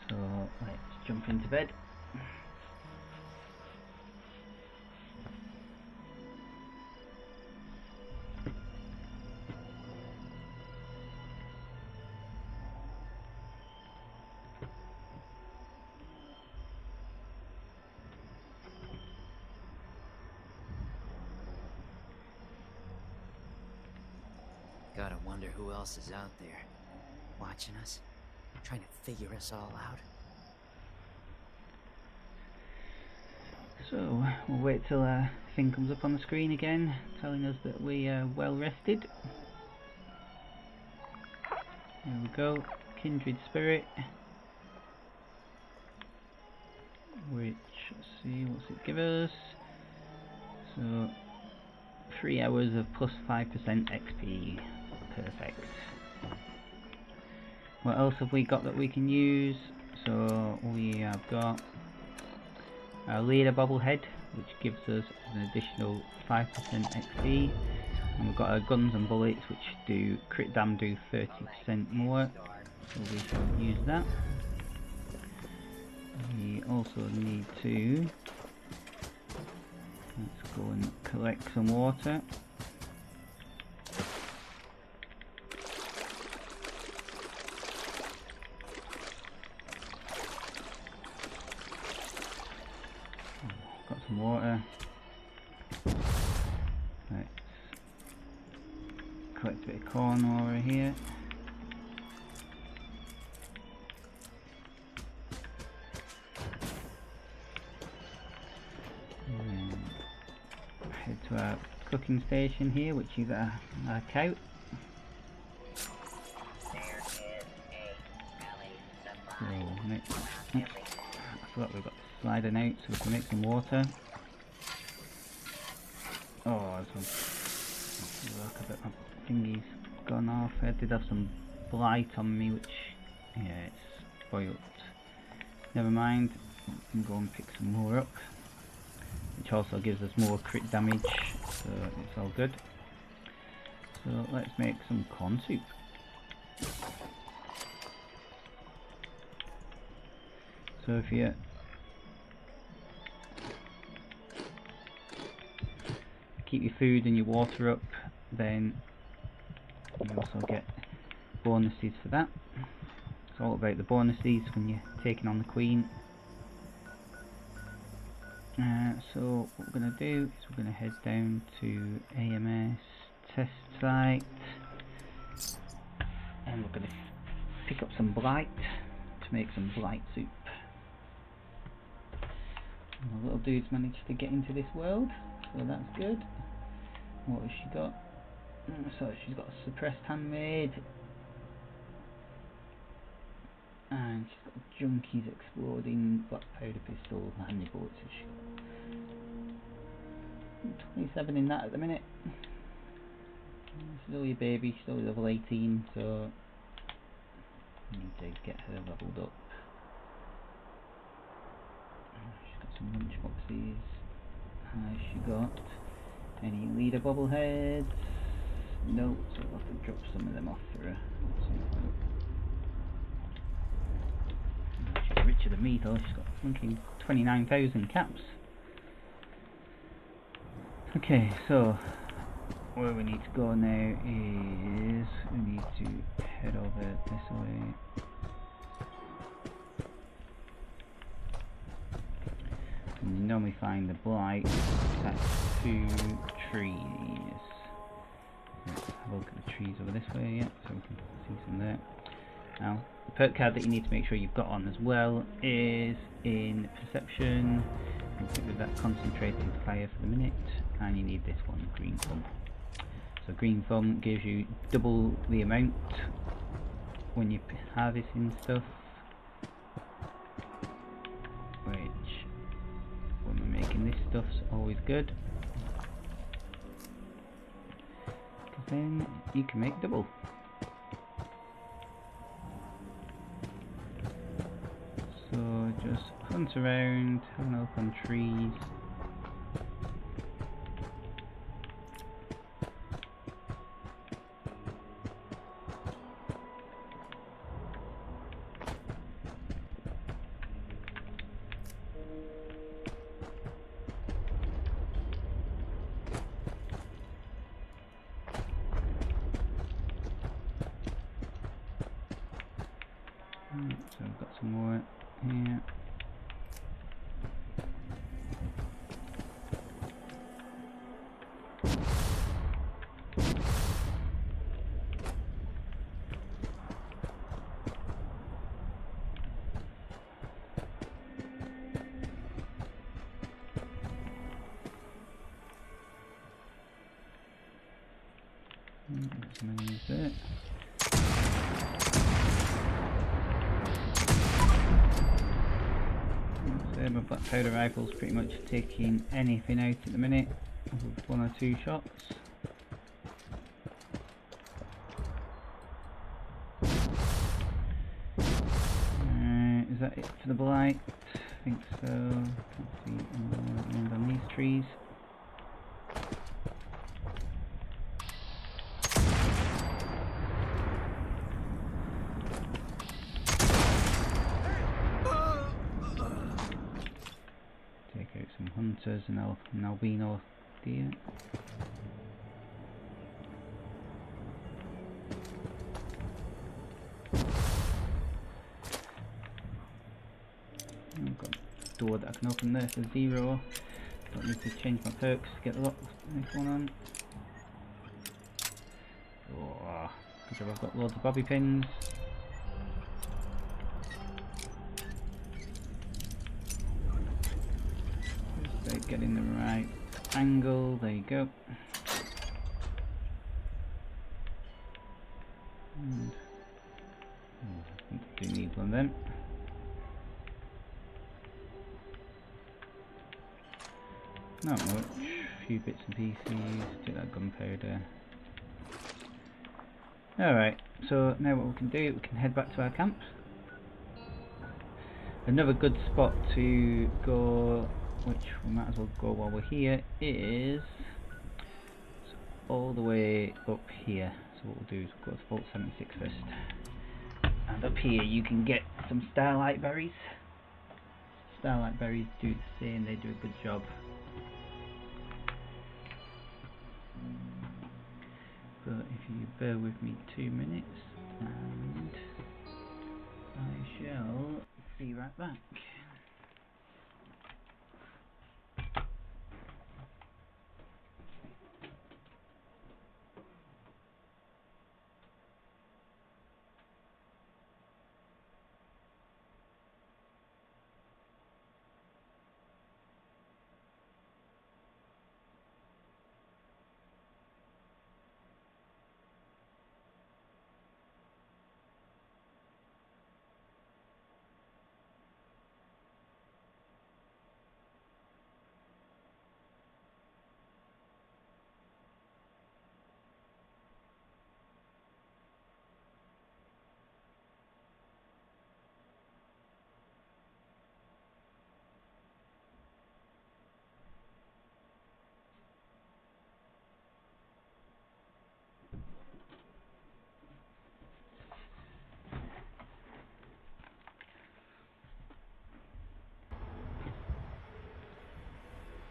So let's jump into bed. Gotta wonder who else is out there, watching us, trying to figure us all out. So we'll wait till our thing comes up on the screen again, telling us that we are well rested. There we go, Kindred Spirit. Which, let's see, what's it give us? So 3 hours of plus 5% XP. Perfect. What else have we got that we can use? So we have got our leader bobblehead, which gives us an additional 5% XP, and we've got our guns and bullets, which do crit damage, do 30% more, so we shall use that. We also need to, let's go and collect some water. Got some water. Let's collect a bit of corn over here. And then head to our cooking station here, which is our cow. So next, I forgot we've got the slider now, so we can make some water. Oh, look, a bit my thingy's gone off. I did have some blight on me, which, yeah, it's spoilt. Never mind, we can go and pick some more up, which also gives us more crit damage, so it's all good. So let's make some corn soup. So if you keep your food and your water up, then you also get bonuses for that. It's all about the bonuses when you're taking on the queen. So what we're going to do is we're going to head down to AMS test site, and we're going to pick up some blight to make some blight soup. And the little dude's managed to get into this world, so that's good. What has she got? So she's got a suppressed handmaid, and she's got junkies exploding, black powder pistol, and the bullets has she got. 27 in that at the minute. She's only a baby, she's only level 18, so we need to get her leveled up. She's got some lunch boxes. Has she got any leader bobbleheads? No, so I'll have to drop some of them off for her at some point. She's richer than me though, she's got fucking 29,000 caps. Okay, so where we need to go now is we need to head over this way. And you normally find the blight attached to trees. Let's have a look at the trees over this way, yeah, so we can see some there. Now, the perk card that you need to make sure you've got on as well is in Perception. We'll stick with that Concentrated Fire for the minute, and you need this one, Green Thumb. So Green Thumb gives you double the amount when you're harvesting stuff, which when we're making this stuff's always good, because then you can make double. So just hunt around, have a look on trees. So I've got some more here. Some enemies there. So my black powder rifle's pretty much taking anything out at the minute with 1 or 2 shots. Is that it for the blight? I think so. Can't see any more around on these trees. Some hunters and an albino deer. I've got a door that I can open there for 0. Don't need to change my perks to get the next one on. Oh, good job, I've got loads of bobby pins. Getting the right angle, there you go. And I think I do need one of them. Not much, a few bits and pieces, take that gunpowder. Alright, so now what we can do, we can head back to our camp. Another good spot to go, which we might as well go while we're here, is all the way up here. So what we'll do is we'll go to Vault 76 first. And up here you can get some Starlight Berries. Starlight Berries do the same, they do a good job. But if you bear with me 2 minutes, and I shall be right back.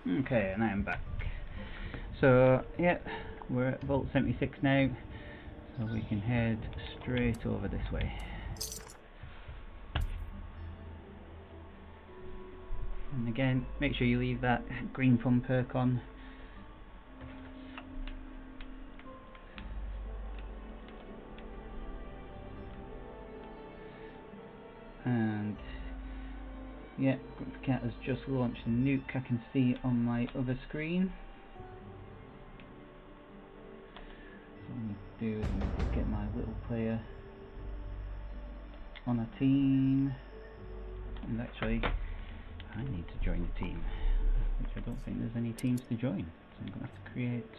Okay, and I'm back. So, yeah, we're at Vault 76 now, so we can head straight over this way. And again, make sure you leave that green thumb perk on. And yeah, Grumpy Cat has just launched a nuke I can see on my other screen. So what I need to do is get my little player on a team. And actually, I need to join the team, which I don't think there's any teams to join. So I'm going to have to create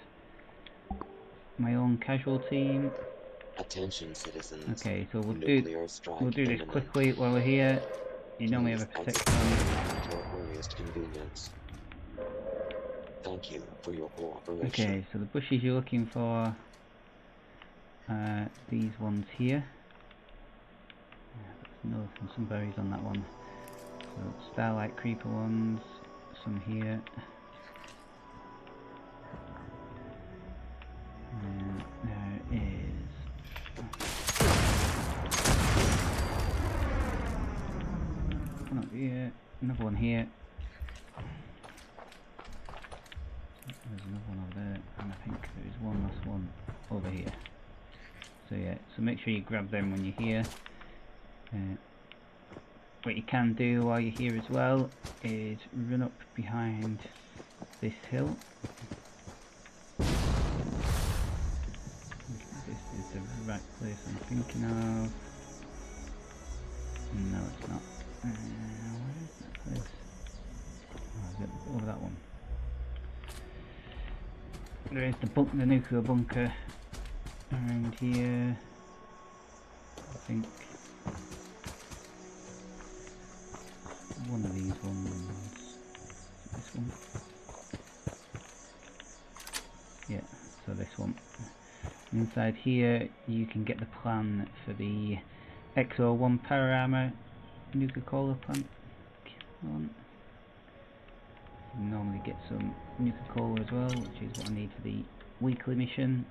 my own casual team. Attention, citizens. Okay, so we'll Nuclear strike do this imminent. quickly while we're here. You know we have a Please protect on. exit at your earliest convenience. Thank you for your cooperation. Okay, so the bushes you're looking for are these ones here. There's some berries on that one. So Starlight Creeper ones, some here. And there is one up here, another one here. There's another one over there, and I think there is one last one over here. So yeah, so make sure you grab them when you're here. What you can do while you're here as well is run up behind this hill. This is the right place I'm thinking of. No, it's not. Where is that place? Oh, is it over that one? There is the nuclear bunker around here, I think. One of these ones. This one. Yeah, so this one. Inside here you can get the plan for the XO1 Power Armor Nuka-Cola plant. You normally get some Nuka-Cola as well, which is what I need for the weekly mission.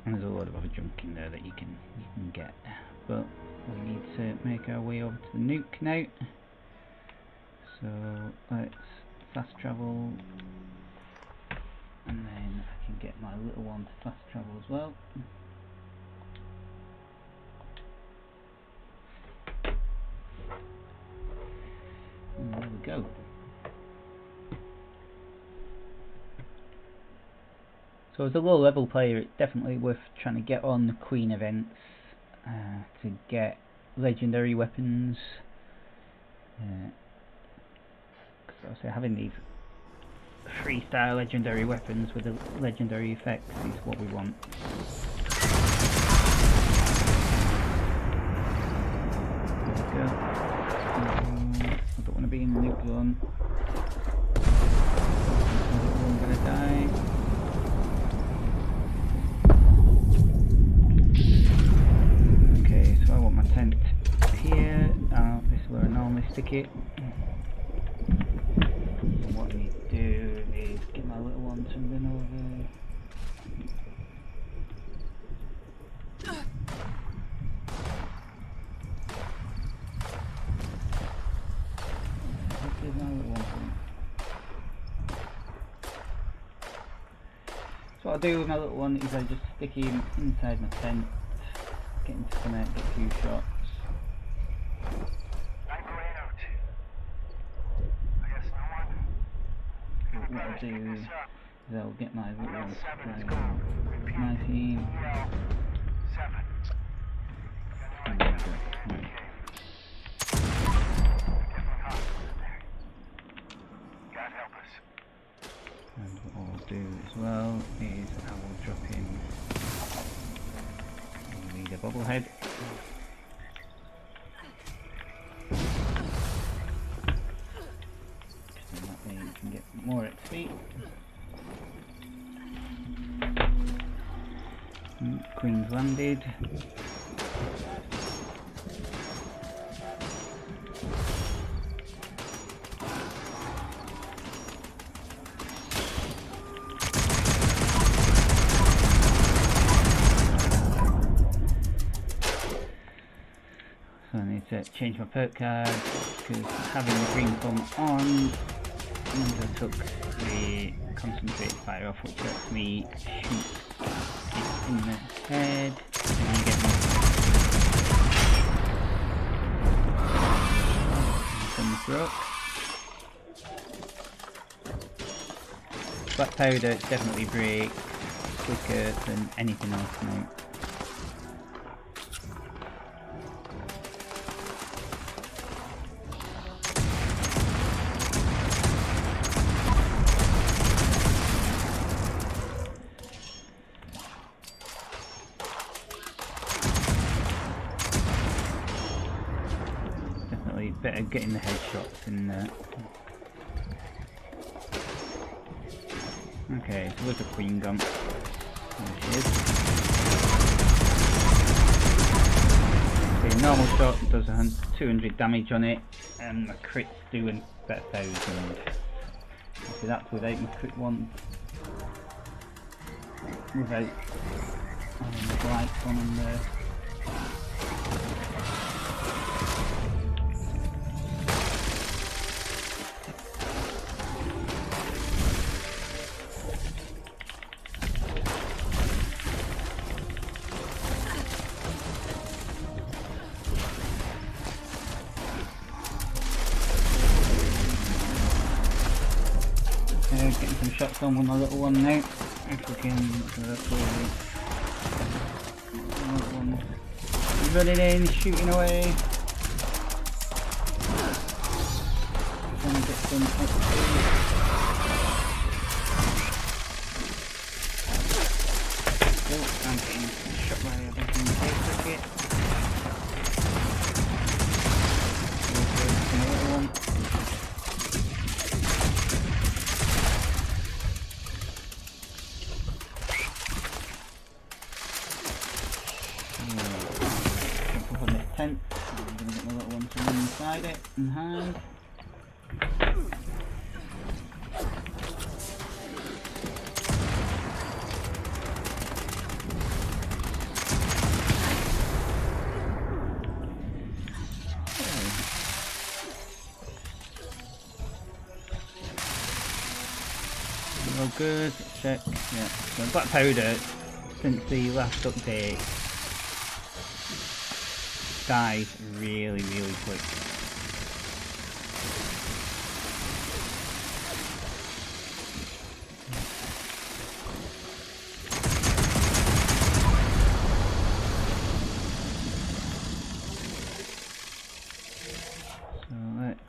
And there's a load of other junk in there that you can get. But we need to make our way over to the nuke now. So let's fast travel, and then I can get my little one to fast travel as well. And there we go. So as a low level player, it's definitely worth trying to get on the Queen events to get legendary weapons. Because obviously having these 3-star legendary weapons with the legendary effects is what we want. There we go. I don't want to be in the nuke zone. die. Okay, so I want my tent here. This is where I normally stick it. And what we do is get my little one to run over. This is my little one. So what I do with my little one is I just stick him inside my tent, get him to connect, get a few shots. What I'll do is I'll get my little one to my team. And what I'll do as well is I will drop in the leader bobblehead. So that way you can get more XP. Queen's landed. So I need to change my perk card because having the green thumb on means I took the concentrate fire off, which lets me shoot it in the head and I get more from the throat. Black powder definitely breaks quicker than anything else now. Better getting the headshots in there. Okay, so where's the queen gone? There she is. The normal shot does 200 damage on it, and the crits do about 1,000. So that's without my crit one. Without the lights on there. Getting some shots on with my little one now. If we can, little one running in, shooting away. Trying to get some XP. Oh, I'm getting shot by everything in the face ticket. Little one. Tent. I'm going to get my little one to run inside it and hide. All good, check. Yeah, so black powder since the last update dies really quick. So let's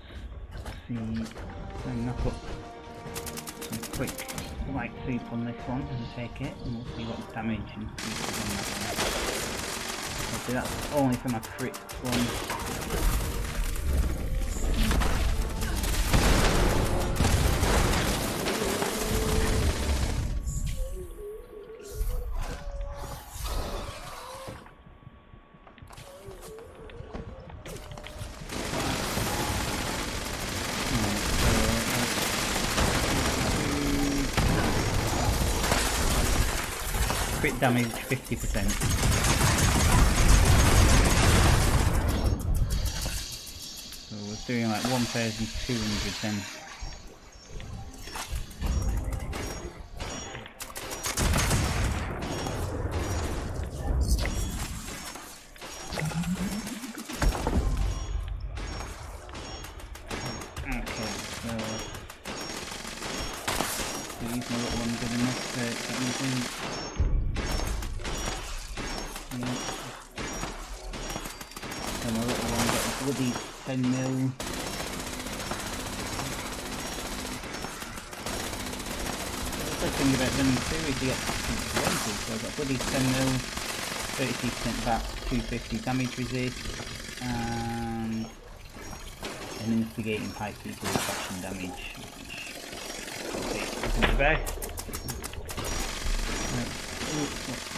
see, knock up some quick light soup on this one and take it, and we'll see what damage and soup is on that one. So that's only for my crit one. crit damage 50%. So we're doing like 1,200 then. Bloody 10 mil. The thing about them too is you get plenty. So I've got bloody 10 mil, 33% back, 250 damage resist, and an instigating pipe equals faction damage, which isn't the best.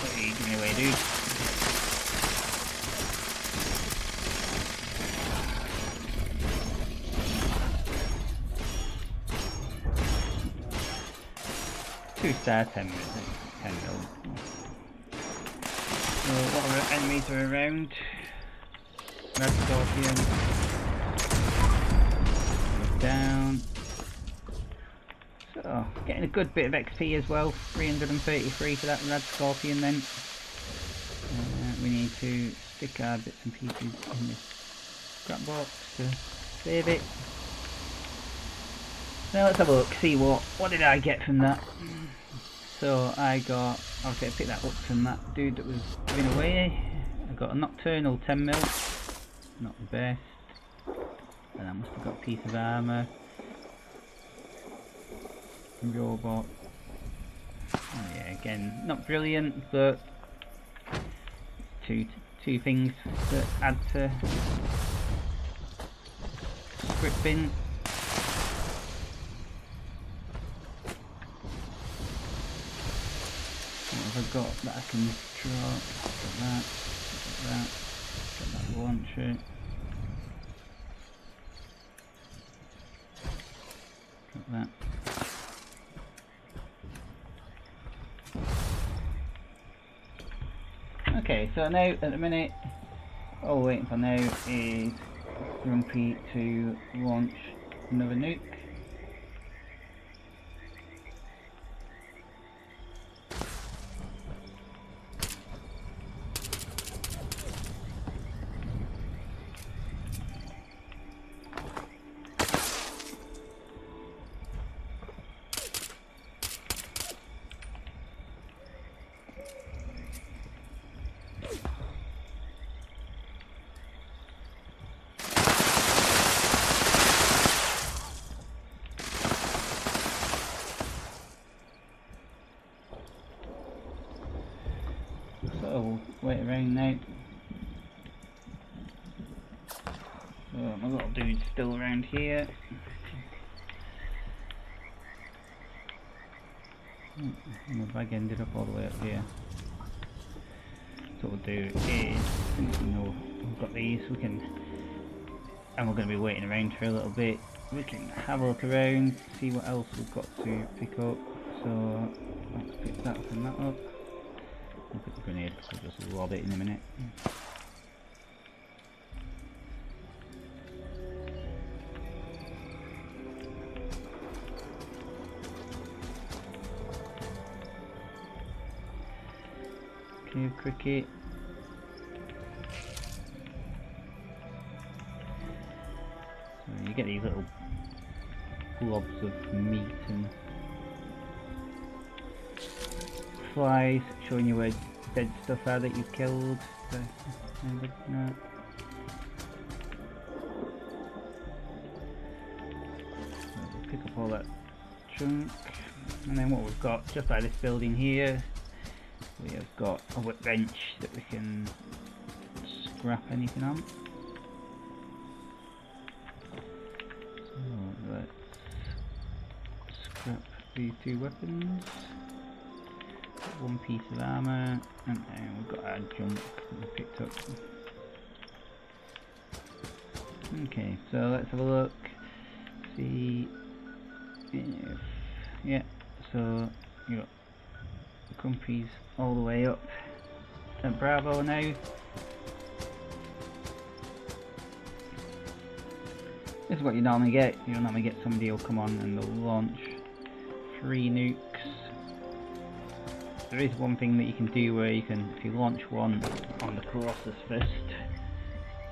What are you giving away, dude? Two-star 10 mil. So what other enemies are around? Red Scorpion. Down. So getting a good bit of XP as well. 333 for that Red Scorpion then. We need to stick our bits and pieces in this scrap box to save it. Now let's have a look, see what did I get from that. So I got, obviously I picked that up from that dude that was giving away. I got a Nocturnal 10 mil, not the best. And I must have got a piece of armour. Robot. Oh yeah, again, not brilliant, but two things that add to scripting. What have I got that I can drop? Got that launcher. Got that. Okay, so now at the minute, all we're waiting for now is Grumpy to launch another nuke. So wait around now. So my little dude's still around here. My bag ended up all the way up here. So what we'll do is, since we know we've got these, we can, and we're going to be waiting around for a little bit, we can have a look around, see what else we've got to pick up. So let's pick that up and that up. Look at the grenade, because we'll just lob it in a minute. Okay, cricket. So you get these little globs of meat and flies showing you where dead stuff are that you've killed. So, no. So we'll pick up all that junk, and then what we've got just by this building here, we have got a workbench that we can scrap anything on. So let's scrap these two weapons. One piece of armour, and then we've got our junk that we picked up. Okay, so let's have a look. See if, yeah, so you got Grumpy's all the way up at Bravo now. This is what you normally get. You'll normally get somebody who'll come on and they'll launch 3 nukes. There is one thing that you can do where you can, if you launch one on the Colossus first,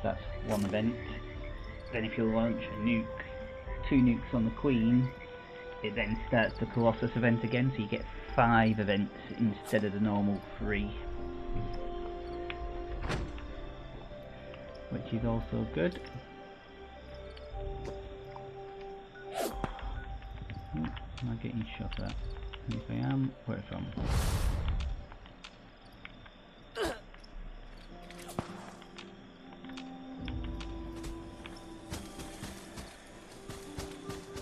that's one event. Then if you launch a nuke, 2 nukes on the Queen, it then starts the Colossus event again, so you get 5 events instead of the normal 3. Which is also good. Am I getting shot at? And if I am, where from?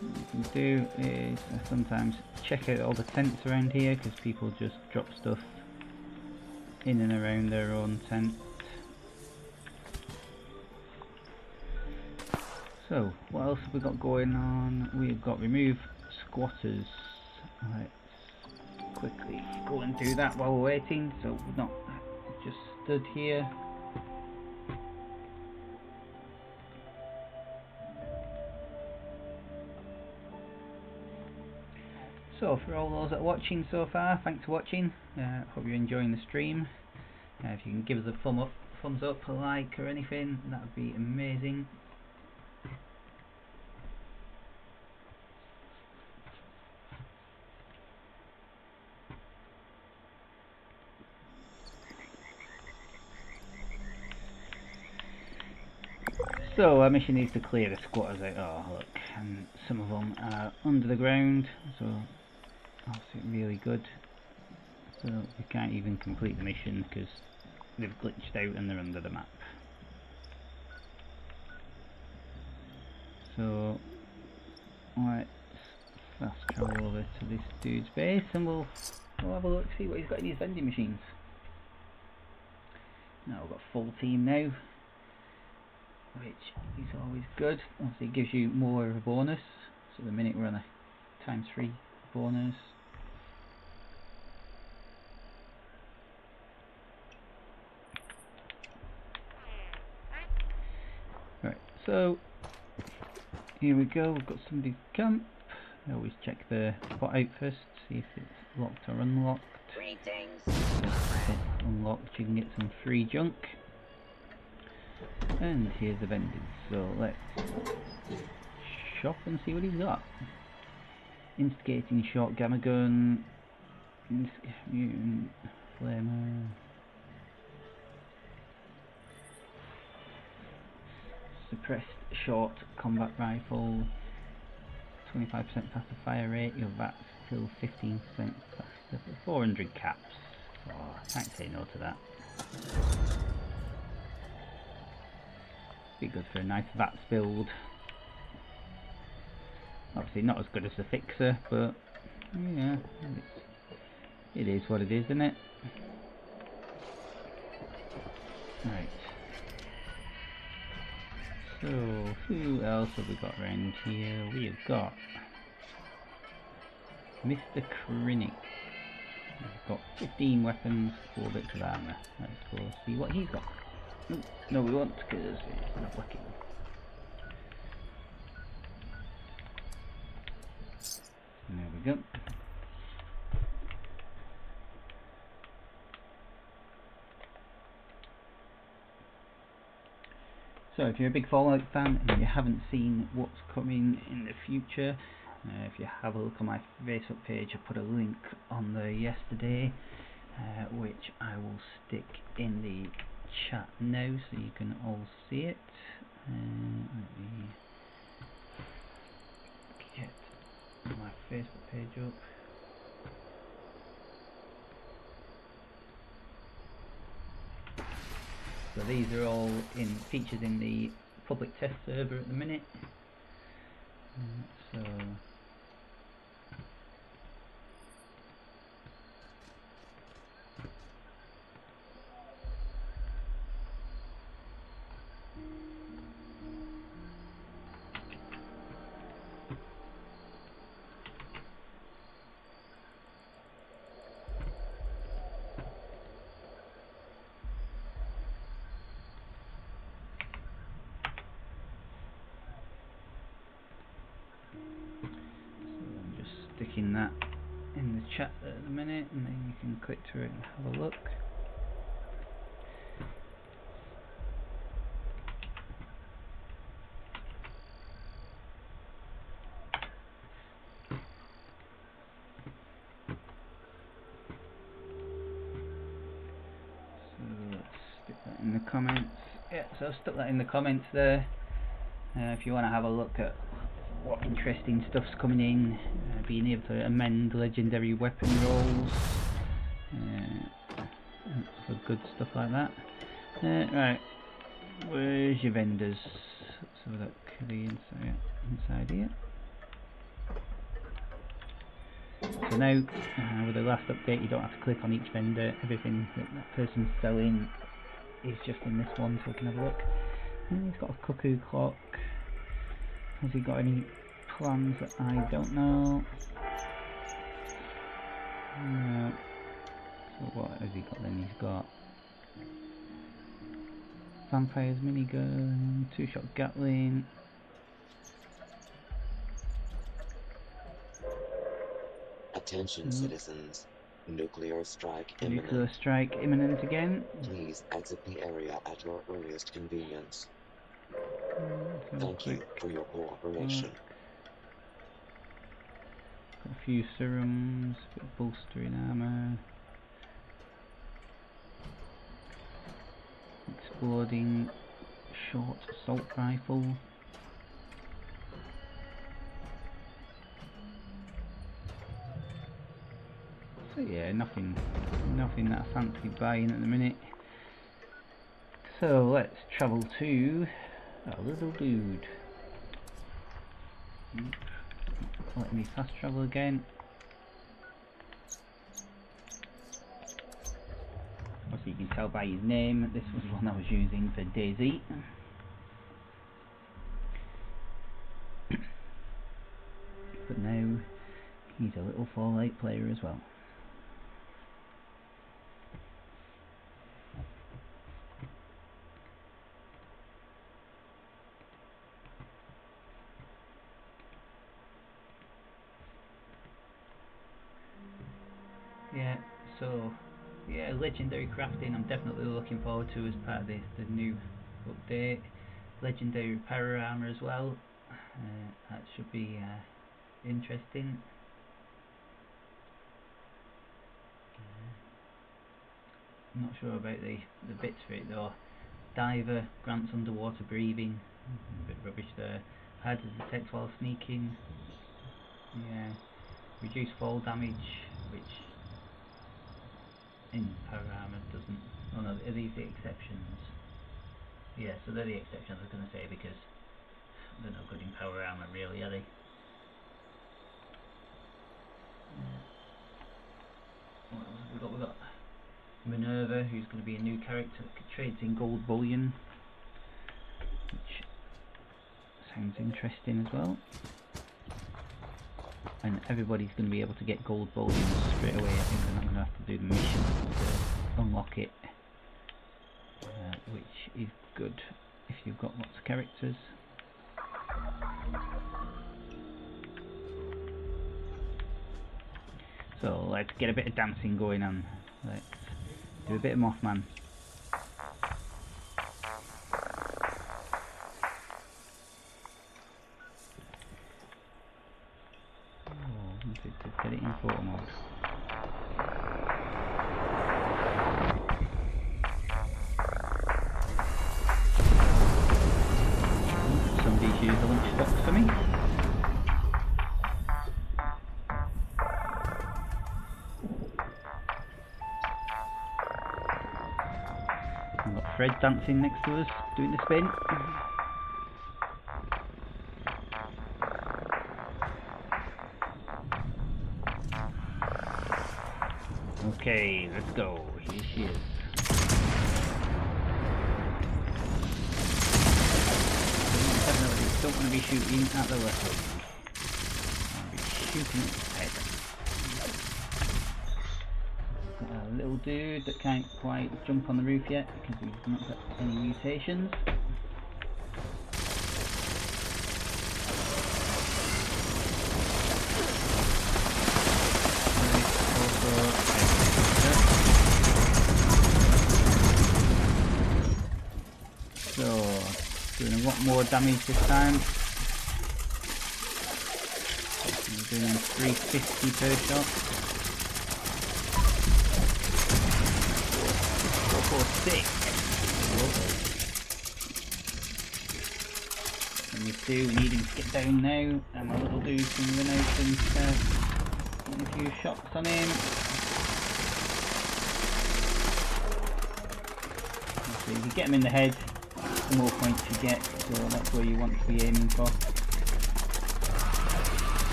What you can do is sometimes check out all the tents around here, because people just drop stuff in and around their own tent. So, what else have we got going on? We've got remove squatters. Let's quickly go and do that while we're waiting, so we're not just stood here. So, for all those that are watching so far, thanks for watching. Hope you're enjoying the stream. If you can give us a thumbs up, a like, or anything, that would be amazing. So our mission is to clear the squatters out. Oh look, and some of them are under the ground, so that's really good. So we can't even complete the mission because they've glitched out and they're under the map. So let's fast travel over to this dude's base and we'll have a look, see what he's got in his vending machines. Now we've got a full team now, which is always good. Obviously it gives you more of a bonus, so at the minute we're on a ×3 bonus. Right, so here we go, we've got somebody's camp. I always check the spot out first, see if it's locked or unlocked. Greetings. If it's unlocked you can get some free junk. And here's the vendors, so let's shop and see what he's got. Instigating short gamma gun, mutant flamer, suppressed short combat rifle, 25% faster fire rate, your VAT's still 15% faster, 400 caps. Oh, I can't say no to that. Be good for a nice VATS build. Obviously not as good as the Fixer, but yeah, it is what it is, isn't it? Right. So, who else have we got around here? We have got Mr. Krennic. He's got 15 weapons, 4 bits of armour. Let's go see what he's got. No, we won't, because it's not working. There we go. So if you're a big Fallout fan and you haven't seen what's coming in the future, if you have a look on my Facebook page, I put a link on there yesterday, which I will stick in the chat now so you can all see it. Let me get my Facebook page up. So these are all featured in the public test server at the minute. So linking that in the chat at the minute, and then you can click through it and have a look. So let's stick that in the comments. Yeah, so I've stuck that in the comments there. If you want to have a look at what interesting stuff's coming in, being able to amend legendary weapon rolls, for good stuff like that. Right, where's your vendors? Let's have a look. The inside here. So now, with the last update, you don't have to click on each vendor. Everything that person's selling is just in this one, so we can have a look. He's got a cuckoo clock. Has he got any plans that I don't know? No. So what has he got then? He's got Vampire's minigun, 2-shot Gatling. Attention, citizens. Nuclear strike imminent. Nuclear strike imminent again. Please exit the area at your earliest convenience. Thank you for your cooperation. Got a few serums, a bit of bolstering armour. Exploding short assault rifle. So yeah, nothing that I fancy buying at the minute. So let's travel to a little dude. Let me fast travel again. Obviously you can tell by his name, this was one I was using for DayZ. But now he's a little Fallout player as well. Yeah, so yeah, legendary crafting I'm definitely looking forward to as part of the new update. Legendary power armor as well, that should be interesting. I'm not sure about the bits for it though. Diver grants underwater breathing, a bit rubbish there. How does detect while sneaking? Yeah, reduce fall damage, which in power armor doesn't. Oh no, are these the exceptions? Yeah, so they're the exceptions I was going to say, because they're no good in power armor really, are they? What else have we got? We've got Minerva, who's going to be a new character that trades in gold bullion, which sounds interesting as well. And everybody's going to be able to get gold bullion straight away. I think they're not going to have to do the mission to unlock it, which is good if you've got lots of characters. So let's get a bit of dancing going on. Let's do a bit of Mothman. Get it in photo mode. Somebody's used the lunchbox for me. We've got Fred dancing next to us, doing the spin. Okay, let's go. Here she is. Definitely don't want to be shooting at the weapon. I'll be shooting at his head. Got a little dude that can't quite jump on the roof yet because he's not got any mutations. more damage this time. We're doing 350 per shot. 446. And we need him to get down now, and my little dude can run out and get a few shots on him. So if you get him in the head, the more points you get, so that's where you want to be aiming for.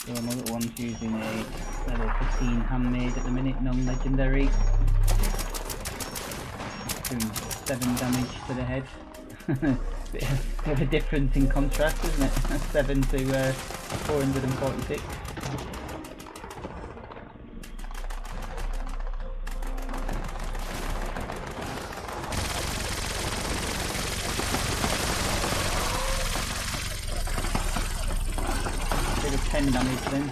So my little one's using a level 15 handmade at the minute, non-legendary. Doing 7 damage to the head. Bit of a difference in contrast, isn't it? 7 to 446. Bit of 10 damage then.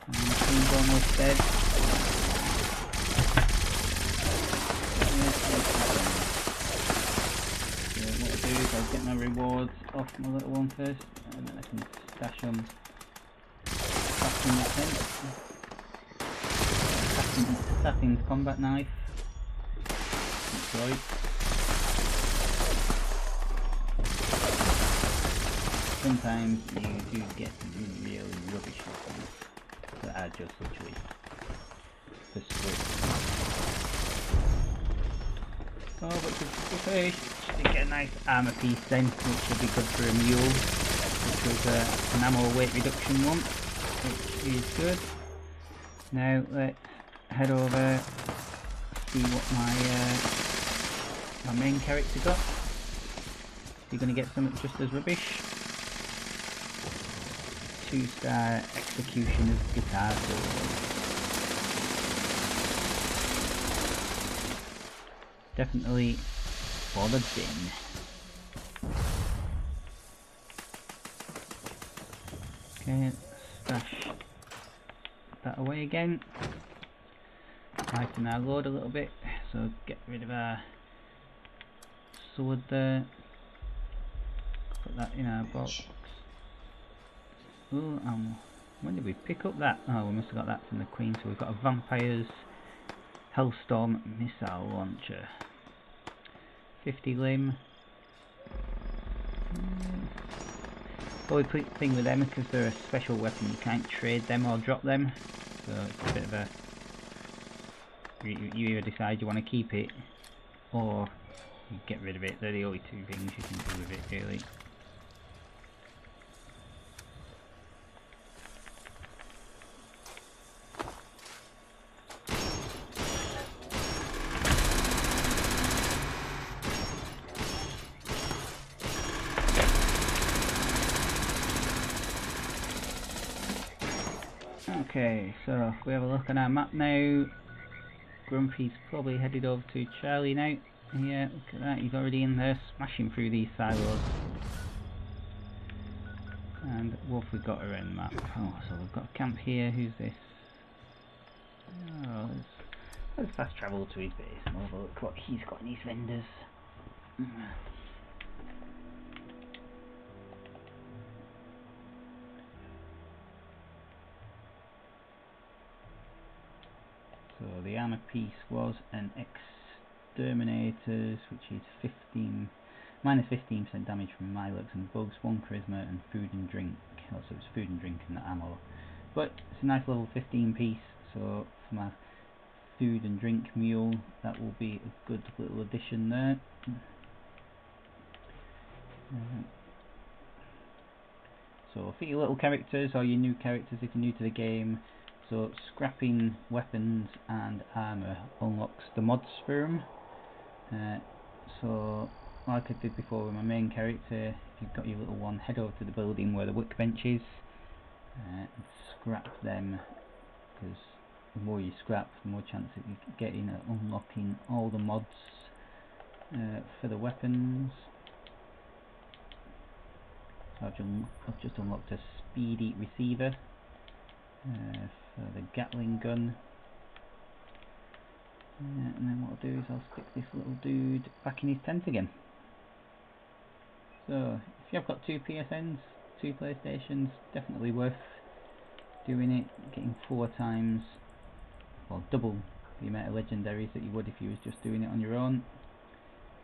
And the thing's almost dead. I'll get my rewards off my little one first, and then I can stash them back in that thing. Satin's combat knife. That's right. Sometimes you do get really rubbish weapons that are just literally for switch. Oh, but to get a nice armour piece then, which will be good for a mule, which was an ammo weight reduction one, which is good. Now let's head over, see what my main character got. You're going to get something just as rubbish. 2-star Executioner's Guitar Sword. Definitely for the bin. Okay, stash that away again. Lighten our load a little bit, so get rid of our sword there. Put that in our box. Oh, when did we pick up that? Oh, we must have got that from the Queen. So we've got a Vampire's Hellstorm missile launcher. 50 limb. The only thing with them, because they're a special weapon, you can't trade them or drop them. So it's a bit of a... You either decide you want to keep it, or you get rid of it. They're the only two things you can do with it, really. Okay, so if we have a look at our map now, Grumpy's probably headed over to Charlie now. Yeah, look at that, he's already in there smashing through these silos. And what have we got around the map? Oh, so we've got a camp here. Who's this? Oh, let's fast travel to his base and have a look what he's got in his vendors. So the armour piece was an Exterminators, which is minus 15% damage from Milox and bugs, 1 charisma and food and drink. Also it's food and drink and the ammo. But it's a nice level 15 piece, so for my food and drink mule that will be a good little addition there. So for your little characters or your new characters if you're new to the game, so scrapping weapons and armour unlocks the mods for them. So like I did before with my main character, if you've got your little one, head over to the building where the workbench is and scrap them, because the more you scrap the more chance that you get in at unlocking all the mods for the weapons. So I've just unlocked a speedy receiver for the Gatling gun. And then what I'll do is I'll stick this little dude back in his tent again. So if you've got 2 PSNs, 2 PlayStations, definitely worth doing it, getting 4 times or double the amount of legendaries that you would if you was just doing it on your own.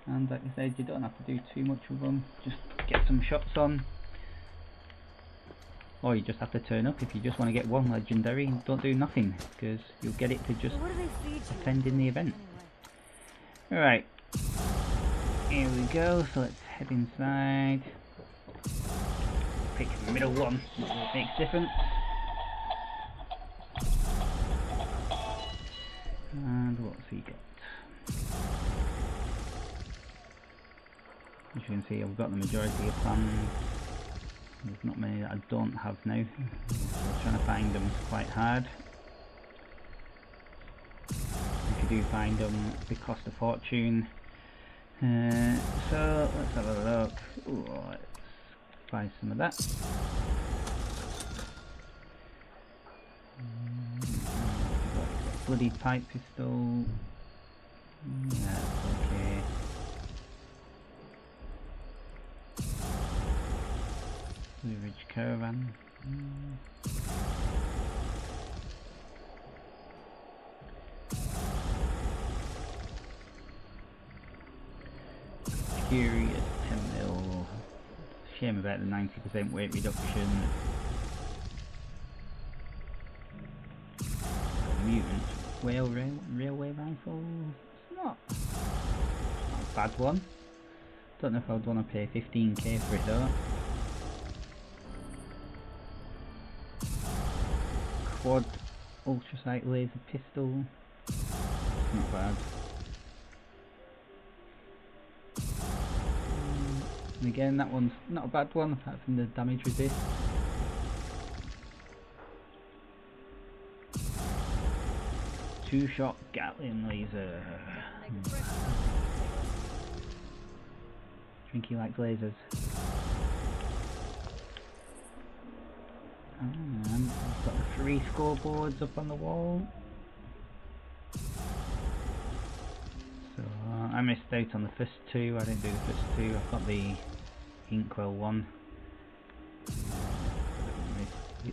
And like I said, you don't have to do too much with them, just get some shots on, or you just have to turn up if you just want to get 1 legendary and don't do nothing, because you'll get it to just attend in the event. Alright, here we go, so let's head inside, pick the middle one, it makes difference. And what's he got? As you can see, I've got the majority of plans. There's not many that I don't have now, so trying to find them is quite hard. If you do find them, they cost a fortune. So let's have a look. Ooh, let's buy some of that. Bloody pipe pistol. That's okay. Blue Ridge Caravan. Curious 10mm. Shame about the 90% weight reduction. Mutant railway rifle. It's not a bad one. Don't know if I'd want to pay 15k for it though. Quad ultrasight laser pistol. It's not bad. And again, that one's not a bad one apart from the damage resist. Two-shot Gatling laser. Drinky likes lasers. And I've got the 3 scoreboards up on the wall. So I missed out on the first 2. I didn't do the first 2. I've got the Inkwell one.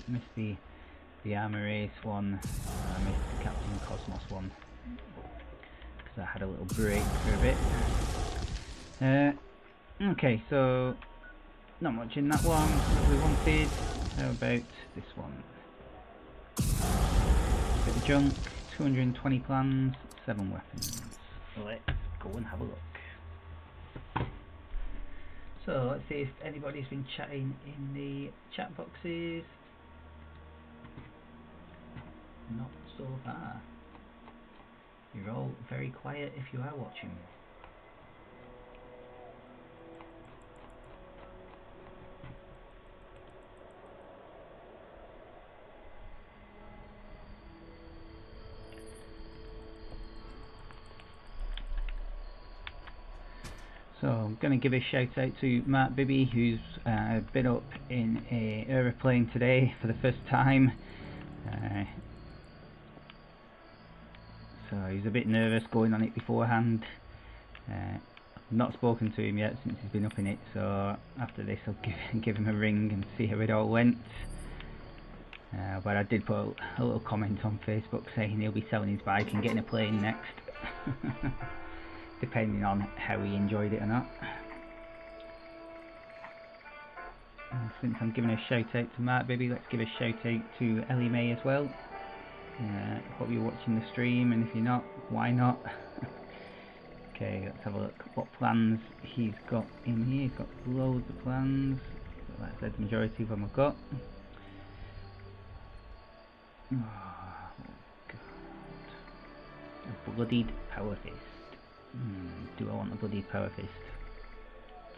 Missed the Armor Ace one. I missed the Captain Cosmos one because I had a little break for a bit. Okay, so not much in that one that we wanted. How about this one? Bit of junk, 220 plans, 7 weapons. Let's go and have a look. So let's see if anybody's been chatting in the chat boxes. Not so far. You're all very quiet if you are watching. So I'm going to give a shout out to Mark Bibby, who's been up in a aeroplane today for the first time. So he's a bit nervous going on it beforehand. I've not spoken to him yet since he's been up in it, so after this I'll give him a ring and see how it all went. But I did put a little comment on Facebook saying he'll be selling his bike and getting a plane next. Depending on how he enjoyed it or not. And since I'm giving a shout out to Mark Bibby, let's give a shout out to Ellie May as well. Hope you're watching the stream, and if you're not, why not? Okay, let's have a look what plans he's got in here. He's got loads of plans. Like I said, the majority of them I've got. Oh god. A bloodied power fist. Do I want a bloody power fist?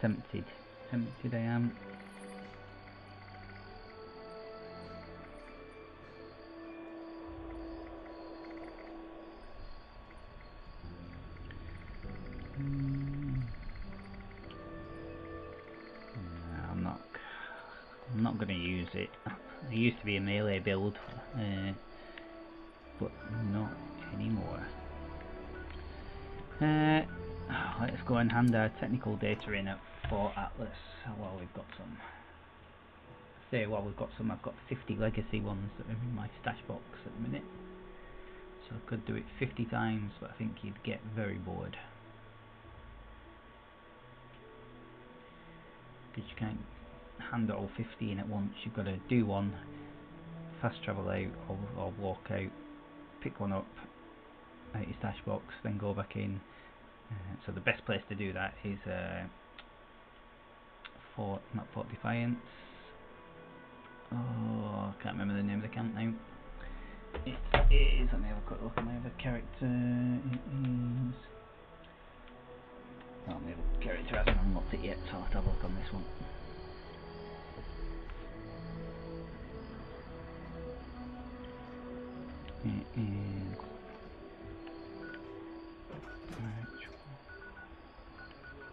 Tempted. Tempted I am. No, I'm not going to use it. It used to be a melee build, but not anymore. Let's go and hand our technical data in at Fort Atlas. Well, we've got some. I've got 50 legacy ones that are in my stash box at the minute. So I could do it 50 times, but I think you'd get very bored. Because you can't hand all 50 in at once. You've got to do one, fast travel out, or walk out, pick one up out your stash box, then go back in. So the best place to do that is Fort Defiance. Oh, I can't remember the name of the camp now. It is, let me have a quick look at my other character. It is. Oh, my other character hasn't unlocked it yet, so I'll have a look on this one. It is.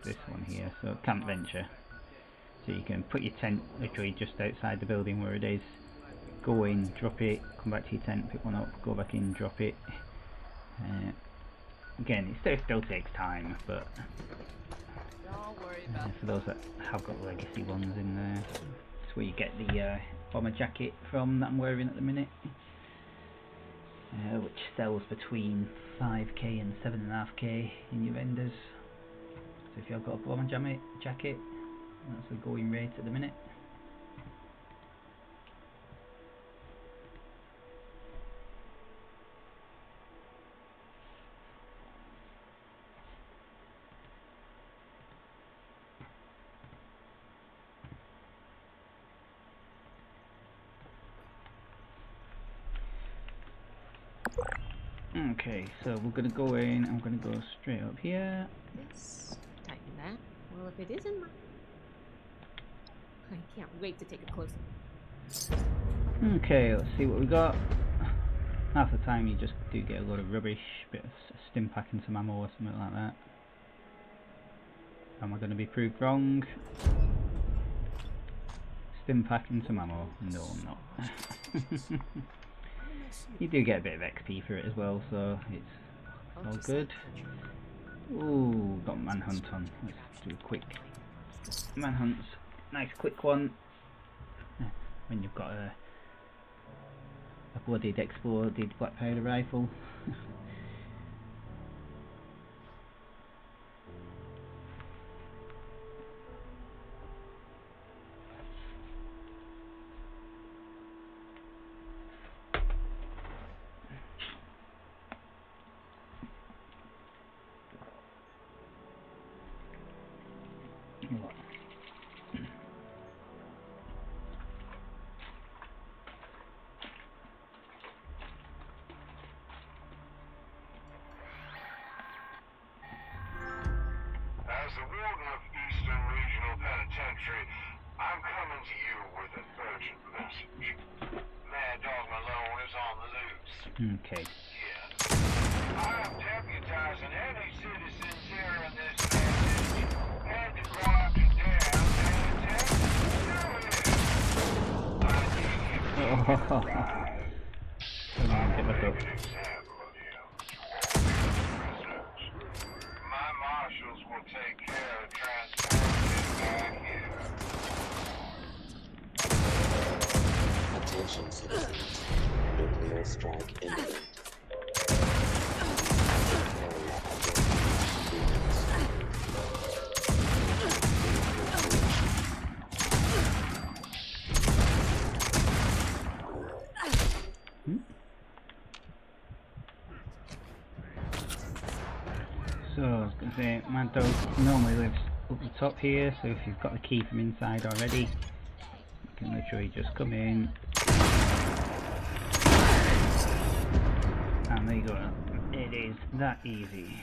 This one here, so Camp Venture. So you can put your tent literally just outside the building where it is, go in, drop it, come back to your tent, pick one up, go back in, drop it. Again, it still takes time, but for those that have got legacy ones in there, it's where you get the bomber jacket from that I'm wearing at the minute, which sells between 5k and 7.5k in your vendors. So if you've got a bomber jacket, that's the going rate at the minute. Okay, so we're going to go in, I'm going to go straight up here. This, tighten that. Well, if it isn't, I can't wait to take a closer. Okay, let's see what we got. Half the time you just do get a lot of rubbish, bit of stim pack and some ammo or something like that. Am I going to be proved wrong? Stim pack and some ammo. No, I'm not. You do get a bit of XP for it as well, so it's all good. Ooh, got manhunt on. Let's do a quick manhunt. Nice quick one. When you've got a bloodied exploded black powder rifle. As the warden of Eastern Regional Penitentiary, I'm coming to you with an urgent message. Mad Dog Malone is on the loose. Okay. Yes. I am deputizing any citizens here in this passage and to drive to down Get back up. My marshals will take care of transporting back here. Attention citizens. Nuclear strike imminent. Area So I was going to say, Mad Dog normally lives up the top here, so if you've got the key from inside already, you can literally just come in, and there you go. It is that easy.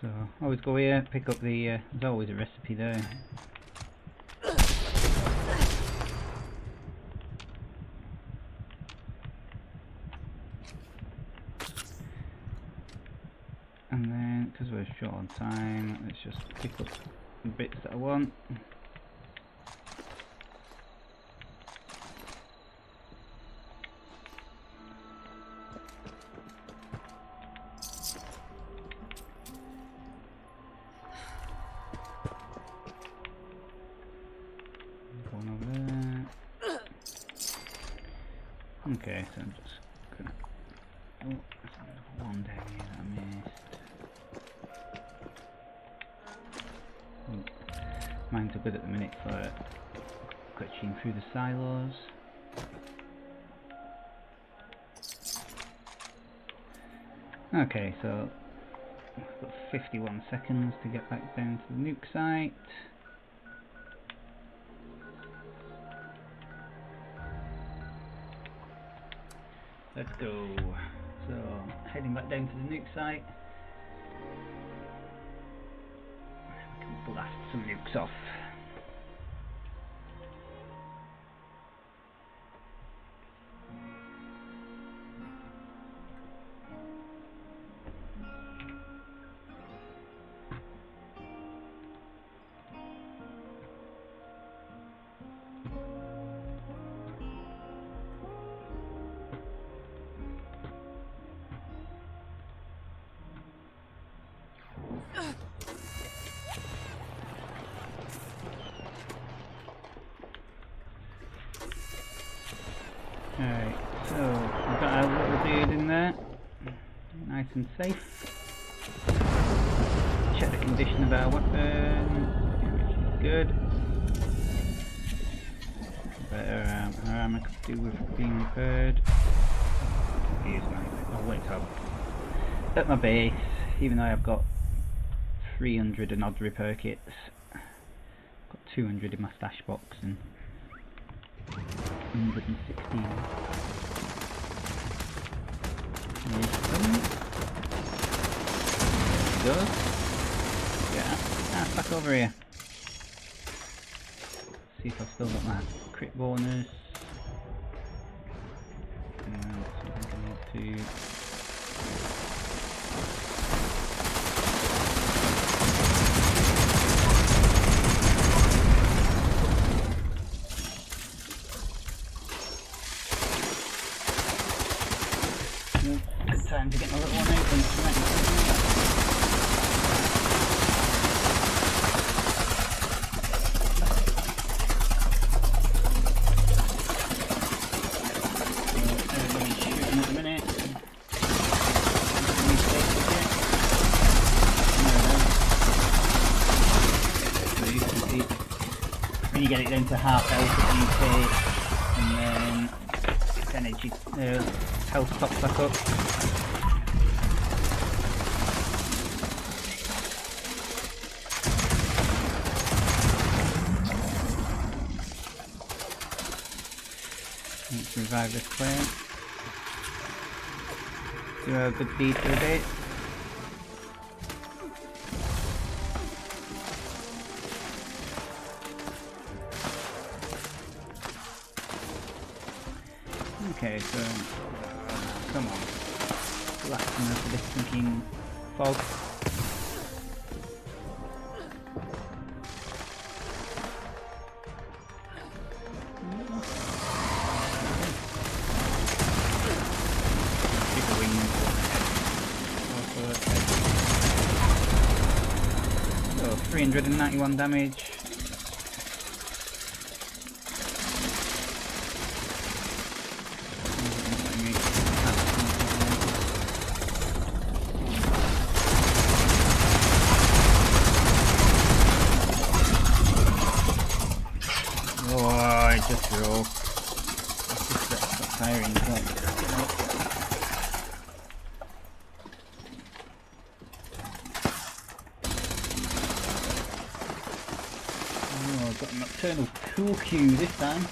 So always go here, pick up the, there's always a recipe there. And then, because we're short on time, let's just pick up the bits that I want. One over there. Okay, so I'm just gonna. Oh, there's one down here that I missed. Mine's a bit at the minute for glitching through the silos. Okay, so I've got 51 seconds to get back down to the nuke site. Let's go. So, heading back down to the nuke site. We can blast some nukes off. Alright, so we've got our little dude in there, nice and safe. Check the condition of our weapon, which is good. Better our armor could do with being repaired. I'll wait till I'm at my base, even though I've got 300 and odd repair kits. Got 200 in my stash box and 116. There goes. Yeah, back over here. See if I've still got my crit bonus. And something I need to. Good time to get my little one open. Everybody's shooting at the minute. So you can see when you get it down to half health, you take, and then energy. Health pops back up. Let's revive this player. Do a good deed for a bit. Okay, so come on, blast enough of this stinking fog. Bigger wings. So 391 damage. Just broke. Just stop firing. Oh, I've got a nocturnal cool cue this time.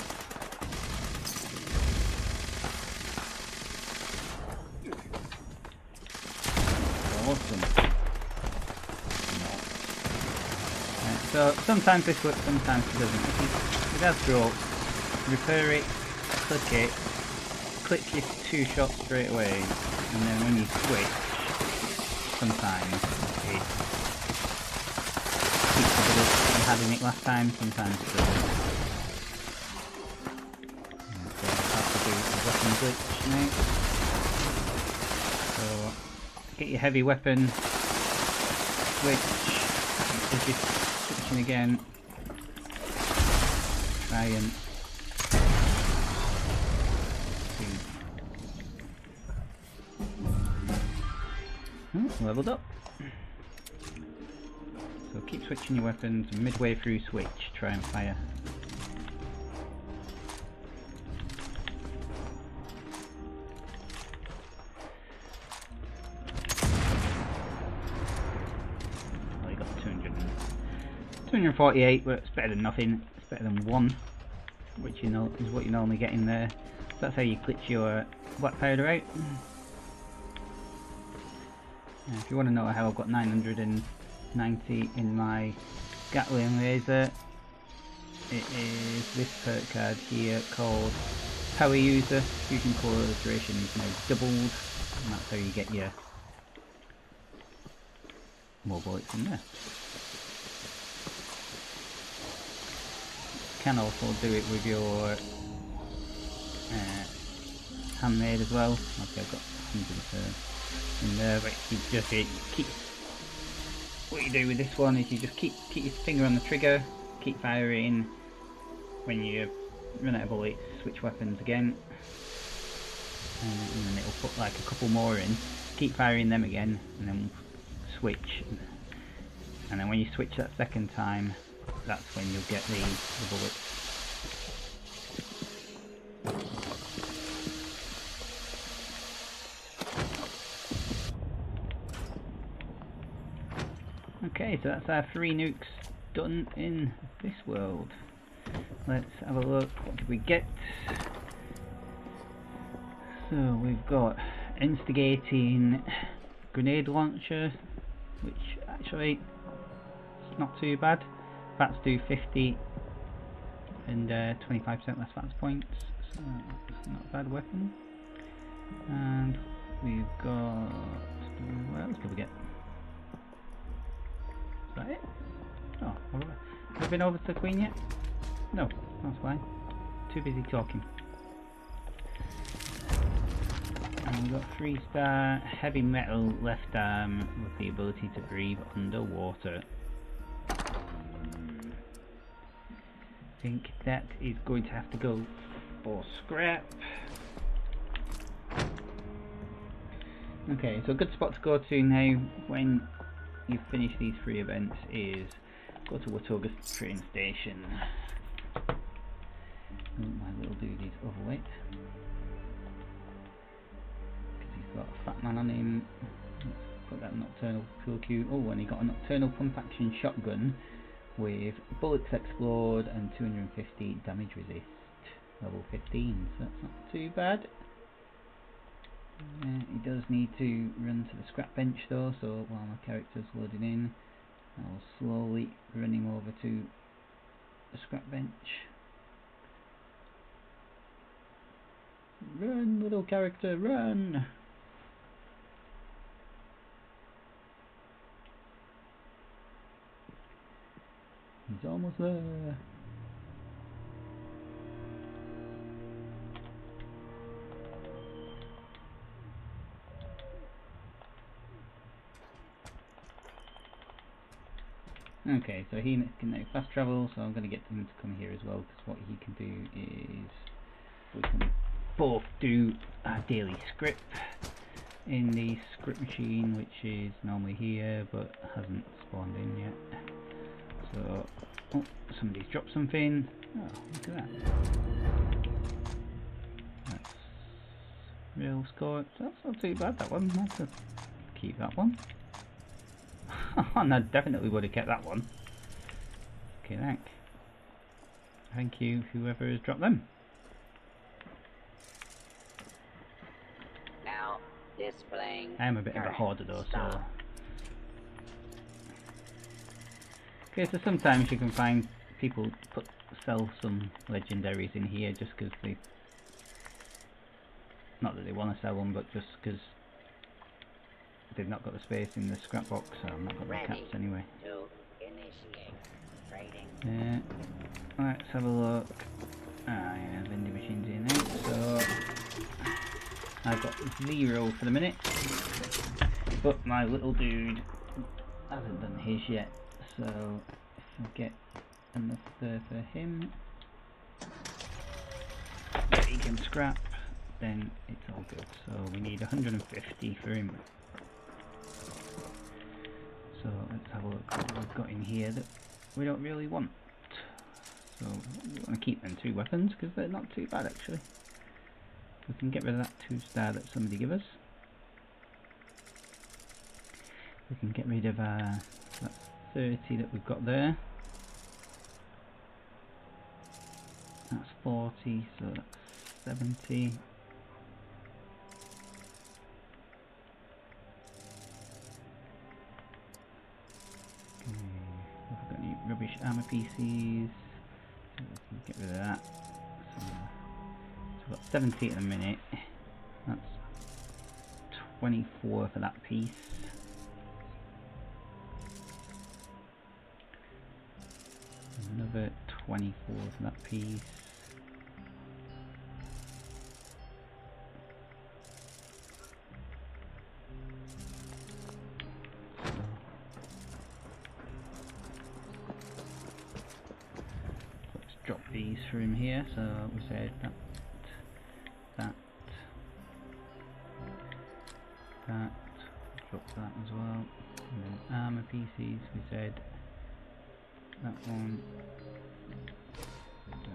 Awesome. Right, so sometimes this works, sometimes it doesn't. If it does broke, repair it, click your 2 shots straight away, and then when you switch, sometimes it keeps a bit of having it last time, sometimes it doesn't. So I have to do a weapon glitch now. So get your heavy weapon, switch, as you're switching again, try and leveled up. So keep switching your weapons, midway through switch, try and fire. Well, you got 248, but it's better than nothing. It's better than 1, which you know is what you normally get in there. So that's how you glitch your black powder out. If you want to know how I've got 990 in my Gatling laser, it is this perk card here called Power User. Fusion Core Illustration is now doubled, and that's how you get your more bullets in there. You can also do it with your handmade as well. Okay, I've got 100 in there, but you just keep. What you do with this one is you just keep your finger on the trigger, keep firing. When you run out of bullets, switch weapons again, and then it'll put like a couple more in. Keep firing them again, and then switch. And then when you switch that second time, that's when you'll get the bullets. Okay, so that's our 3 nukes done in this world. Let's have a look. What did we get? So we've got instigating grenade launcher, which actually is not too bad. Fats do 50 and 25% less fats points, so it's not a bad weapon. And we've got, what else did we get? Is that it? Oh, alright. Have we been over to the Queen yet? No, that's fine. Too busy talking. And we've got 3-star heavy metal left arm with the ability to breathe underwater. I think that is going to have to go for scrap. Okay, so a good spot to go to now when you finish these 3 events is go to Watoga train station. Oh, my little dude's overweight because he's got a fat man on him. Got that nocturnal pool cue. Oh, and he got a nocturnal pump action shotgun with bullets explode and 250 damage resist, level 15, so that's not too bad. He does need to run to the scrap bench though, so while my character's loading in, I'll slowly run him over to the scrap bench. Run, little character, run! He's almost there. Okay, so he can now fast travel, so I'm going to get him to come here as well, because what he can do is we can both do our daily script in the script machine, which is normally here but hasn't spawned in yet. So, oh, somebody's dropped something. Oh, look at that. That's real score. That's not too bad, that one. I could keep that one. And I definitely would have kept that one. Okay, thank you, whoever has dropped them. Now displaying. I am a bit of a hoarder though, so. Okay, so sometimes you can find people sell some legendaries in here just because they, not that they want to sell them, but just because they've not got the space in the scrap box, so I've not got the caps anyway. To initiate trade. Upgrading. Let's have a look. Ah, yeah, vending machines in there. So I've got 0 for the minute, but my little dude hasn't done his yet. So if I get enough there for him, that he can scrap, then it's all good. So we need 150 for him. So let's have a look what we've got in here that we don't really want. So we want to keep them 2 weapons because they're not too bad actually. We can get rid of that 2-star that somebody gave us. We can get rid of that 30 that we've got there. That's 40, so that's 70. Okay, have we got any rubbish armor PCs? So we can get rid of that. So we've got 70 at the minute. That's 24 for that piece. Another 24 for that piece. Let's drop these for him here. So we said that, drop that as well. And then armor PCs, we said that one,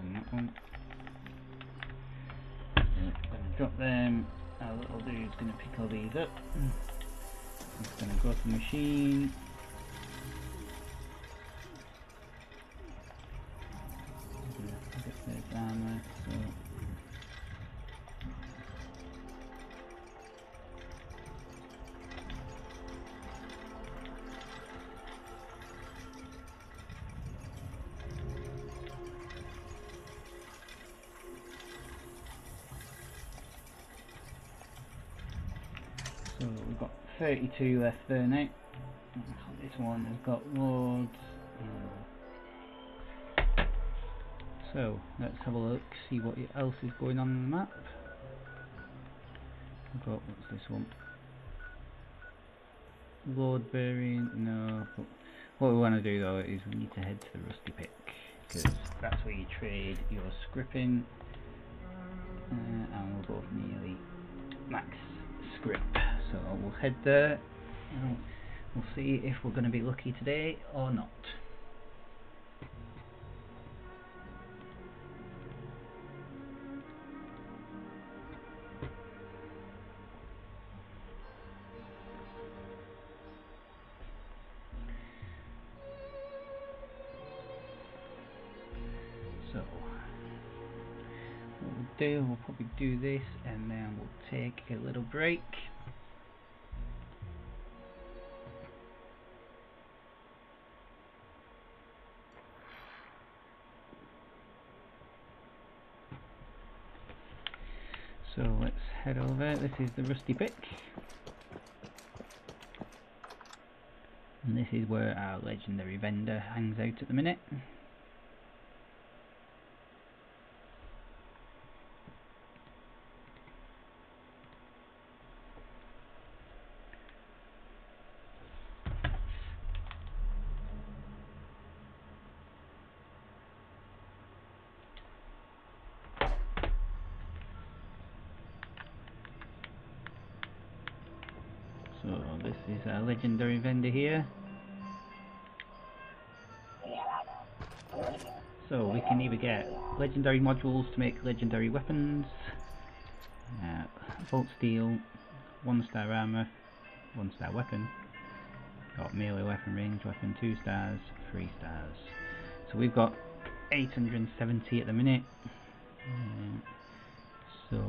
and that one. Gonna drop them. Our little dude's gonna pick all these up. He's gonna go to the machine. Get this armor. So So we've got 32 left there now. This one has got loads. So let's have a look, see what else is going on the map. We've got, what's this one? Load variant, no. But what we want to do though is we need to head to the Rusty Pick, because that's where you trade your scripting. And we'll go for nearly max script. So we'll head there and we'll see if we're going to be lucky today or not. So what we'll do, we'll probably do this and then we'll take a little break. So let's head over. This is the Rusty Pick, and this is where our legendary vendor hangs out at the minute. So this is our legendary vendor here. So we can either get legendary modules to make legendary weapons, Volt Steel, 1-star armor, 1-star weapon, got melee weapon, range weapon, 2 stars, 3 stars. So we've got 870 at the minute. So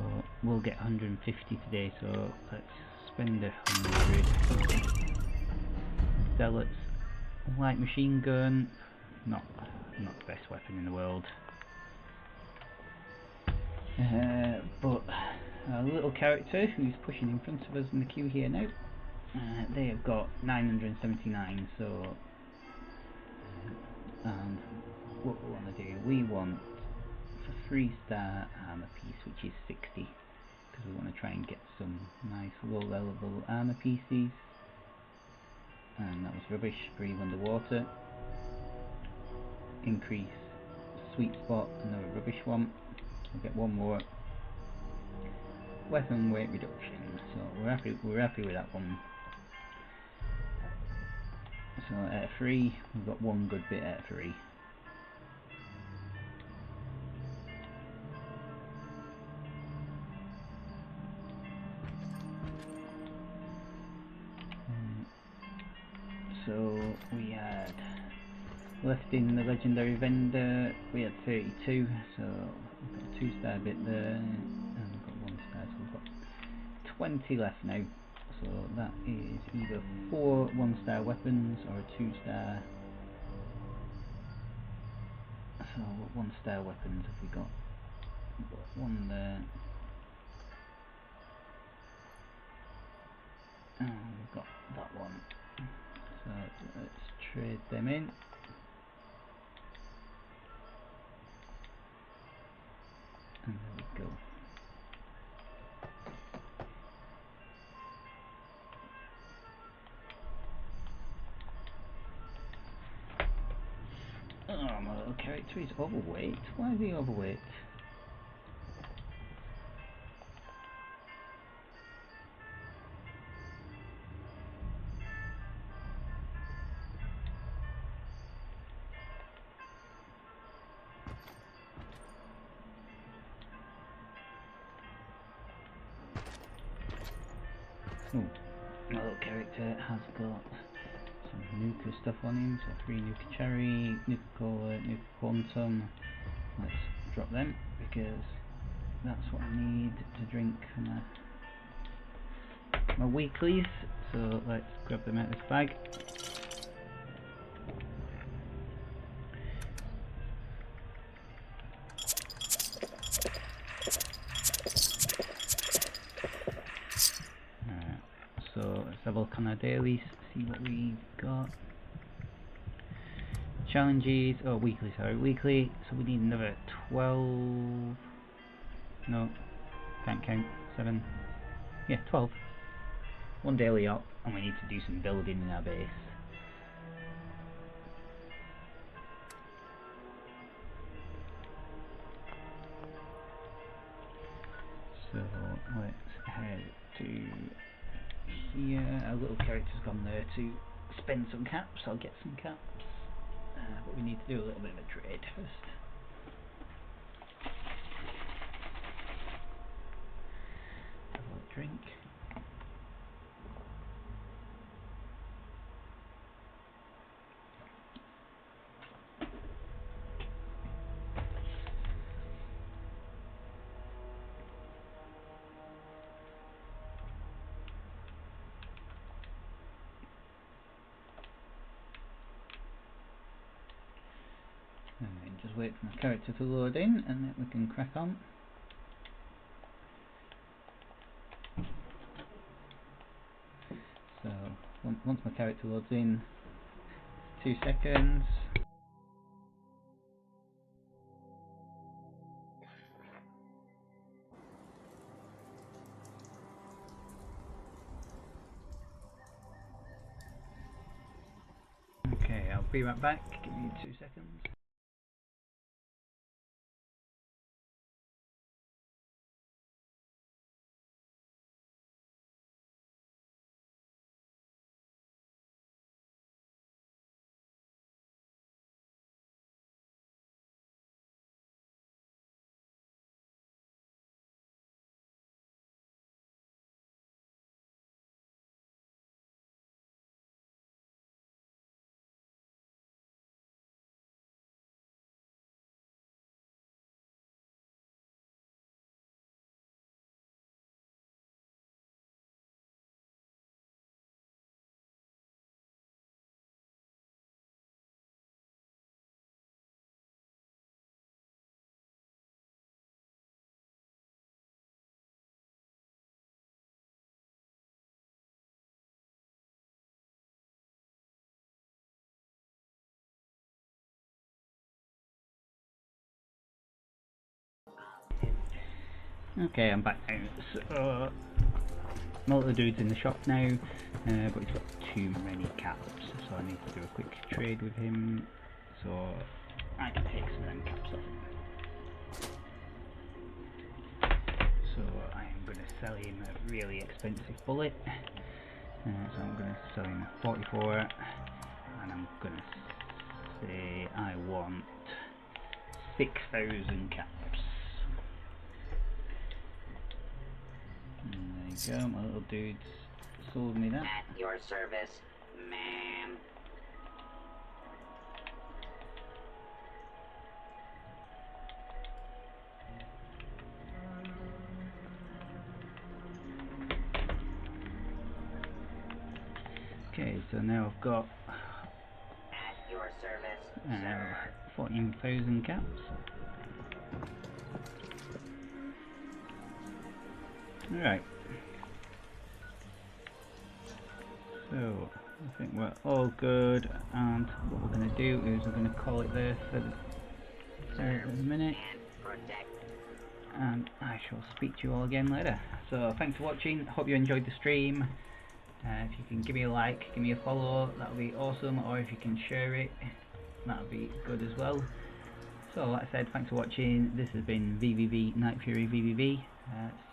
we'll get 150 today, so let's spend 100. Zealots, light machine gun, not the best weapon in the world. But a little character who's pushing in front of us in the queue here now, they have got 979, so and what we want to do, we want a 3-star armor piece, which is 60, because we want to try and get some nice low level armor pieces. And that was rubbish. Breathe underwater. Increase sweet spot, another rubbish one. We'll get one more. Weapon weight reduction. So we're happy with that one. So out of 3, we've got one good bit out of 3. So we had left in the legendary vendor, we had 32, so we've got a 2-star bit there, and we've got 1 star, so we've got 20 left now. So that is either 4 1-star weapons or a 2-star. So what 1-star weapons have we got? We've got one there. And we've got that one. So let's trade them in. And there we go. Oh, my little character is overweight. Why is he overweight? Oh, my little character has got some nuka stuff on him, so 3 nuka cherry, nuka cola, nuka quantum. Let's drop them because that's what I need to drink for my weeklies. So let's grab them out of this bag. So let's have a look on our dailies, see what we've got. Challenges, oh weekly, sorry, weekly, so we need another 12, no, can't count, 7, yeah, 12. 1 daily up, and we need to do some building in our base. So let's head to here. Our little character's gone there to spend some caps. I'll get some caps, but we need to do a little bit of a trade first. Have a drink. And just wait for my character to load in and then we can crack on. So once my character loads in, 2 seconds. Okay, I'll be right back, give me 2 seconds. Okay, I'm back now. So, Multi Dude's in the shop now, but he's got too many caps, so I need to do a quick trade with him, so I can take some of them caps off him. So I am going to sell him a really expensive bullet, so I'm going to sell him a 44, and I'm going to say I want 6,000 caps. And there you go, my little dude's sold me that. At your service, ma'am. Okay, so now I've got At your service, sir. 14,000 caps. Alright. So, I think we're all good, and what we're going to do is we're going to call it there for the minute, And protect. and I shall speak to you all again later. So, thanks for watching, hope you enjoyed the stream. If you can give me a like, give me a follow, that would be awesome, or if you can share it, that would be good as well. So, like I said, thanks for watching. This has been VVV Night Fury VVV,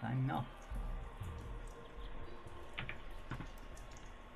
signing off.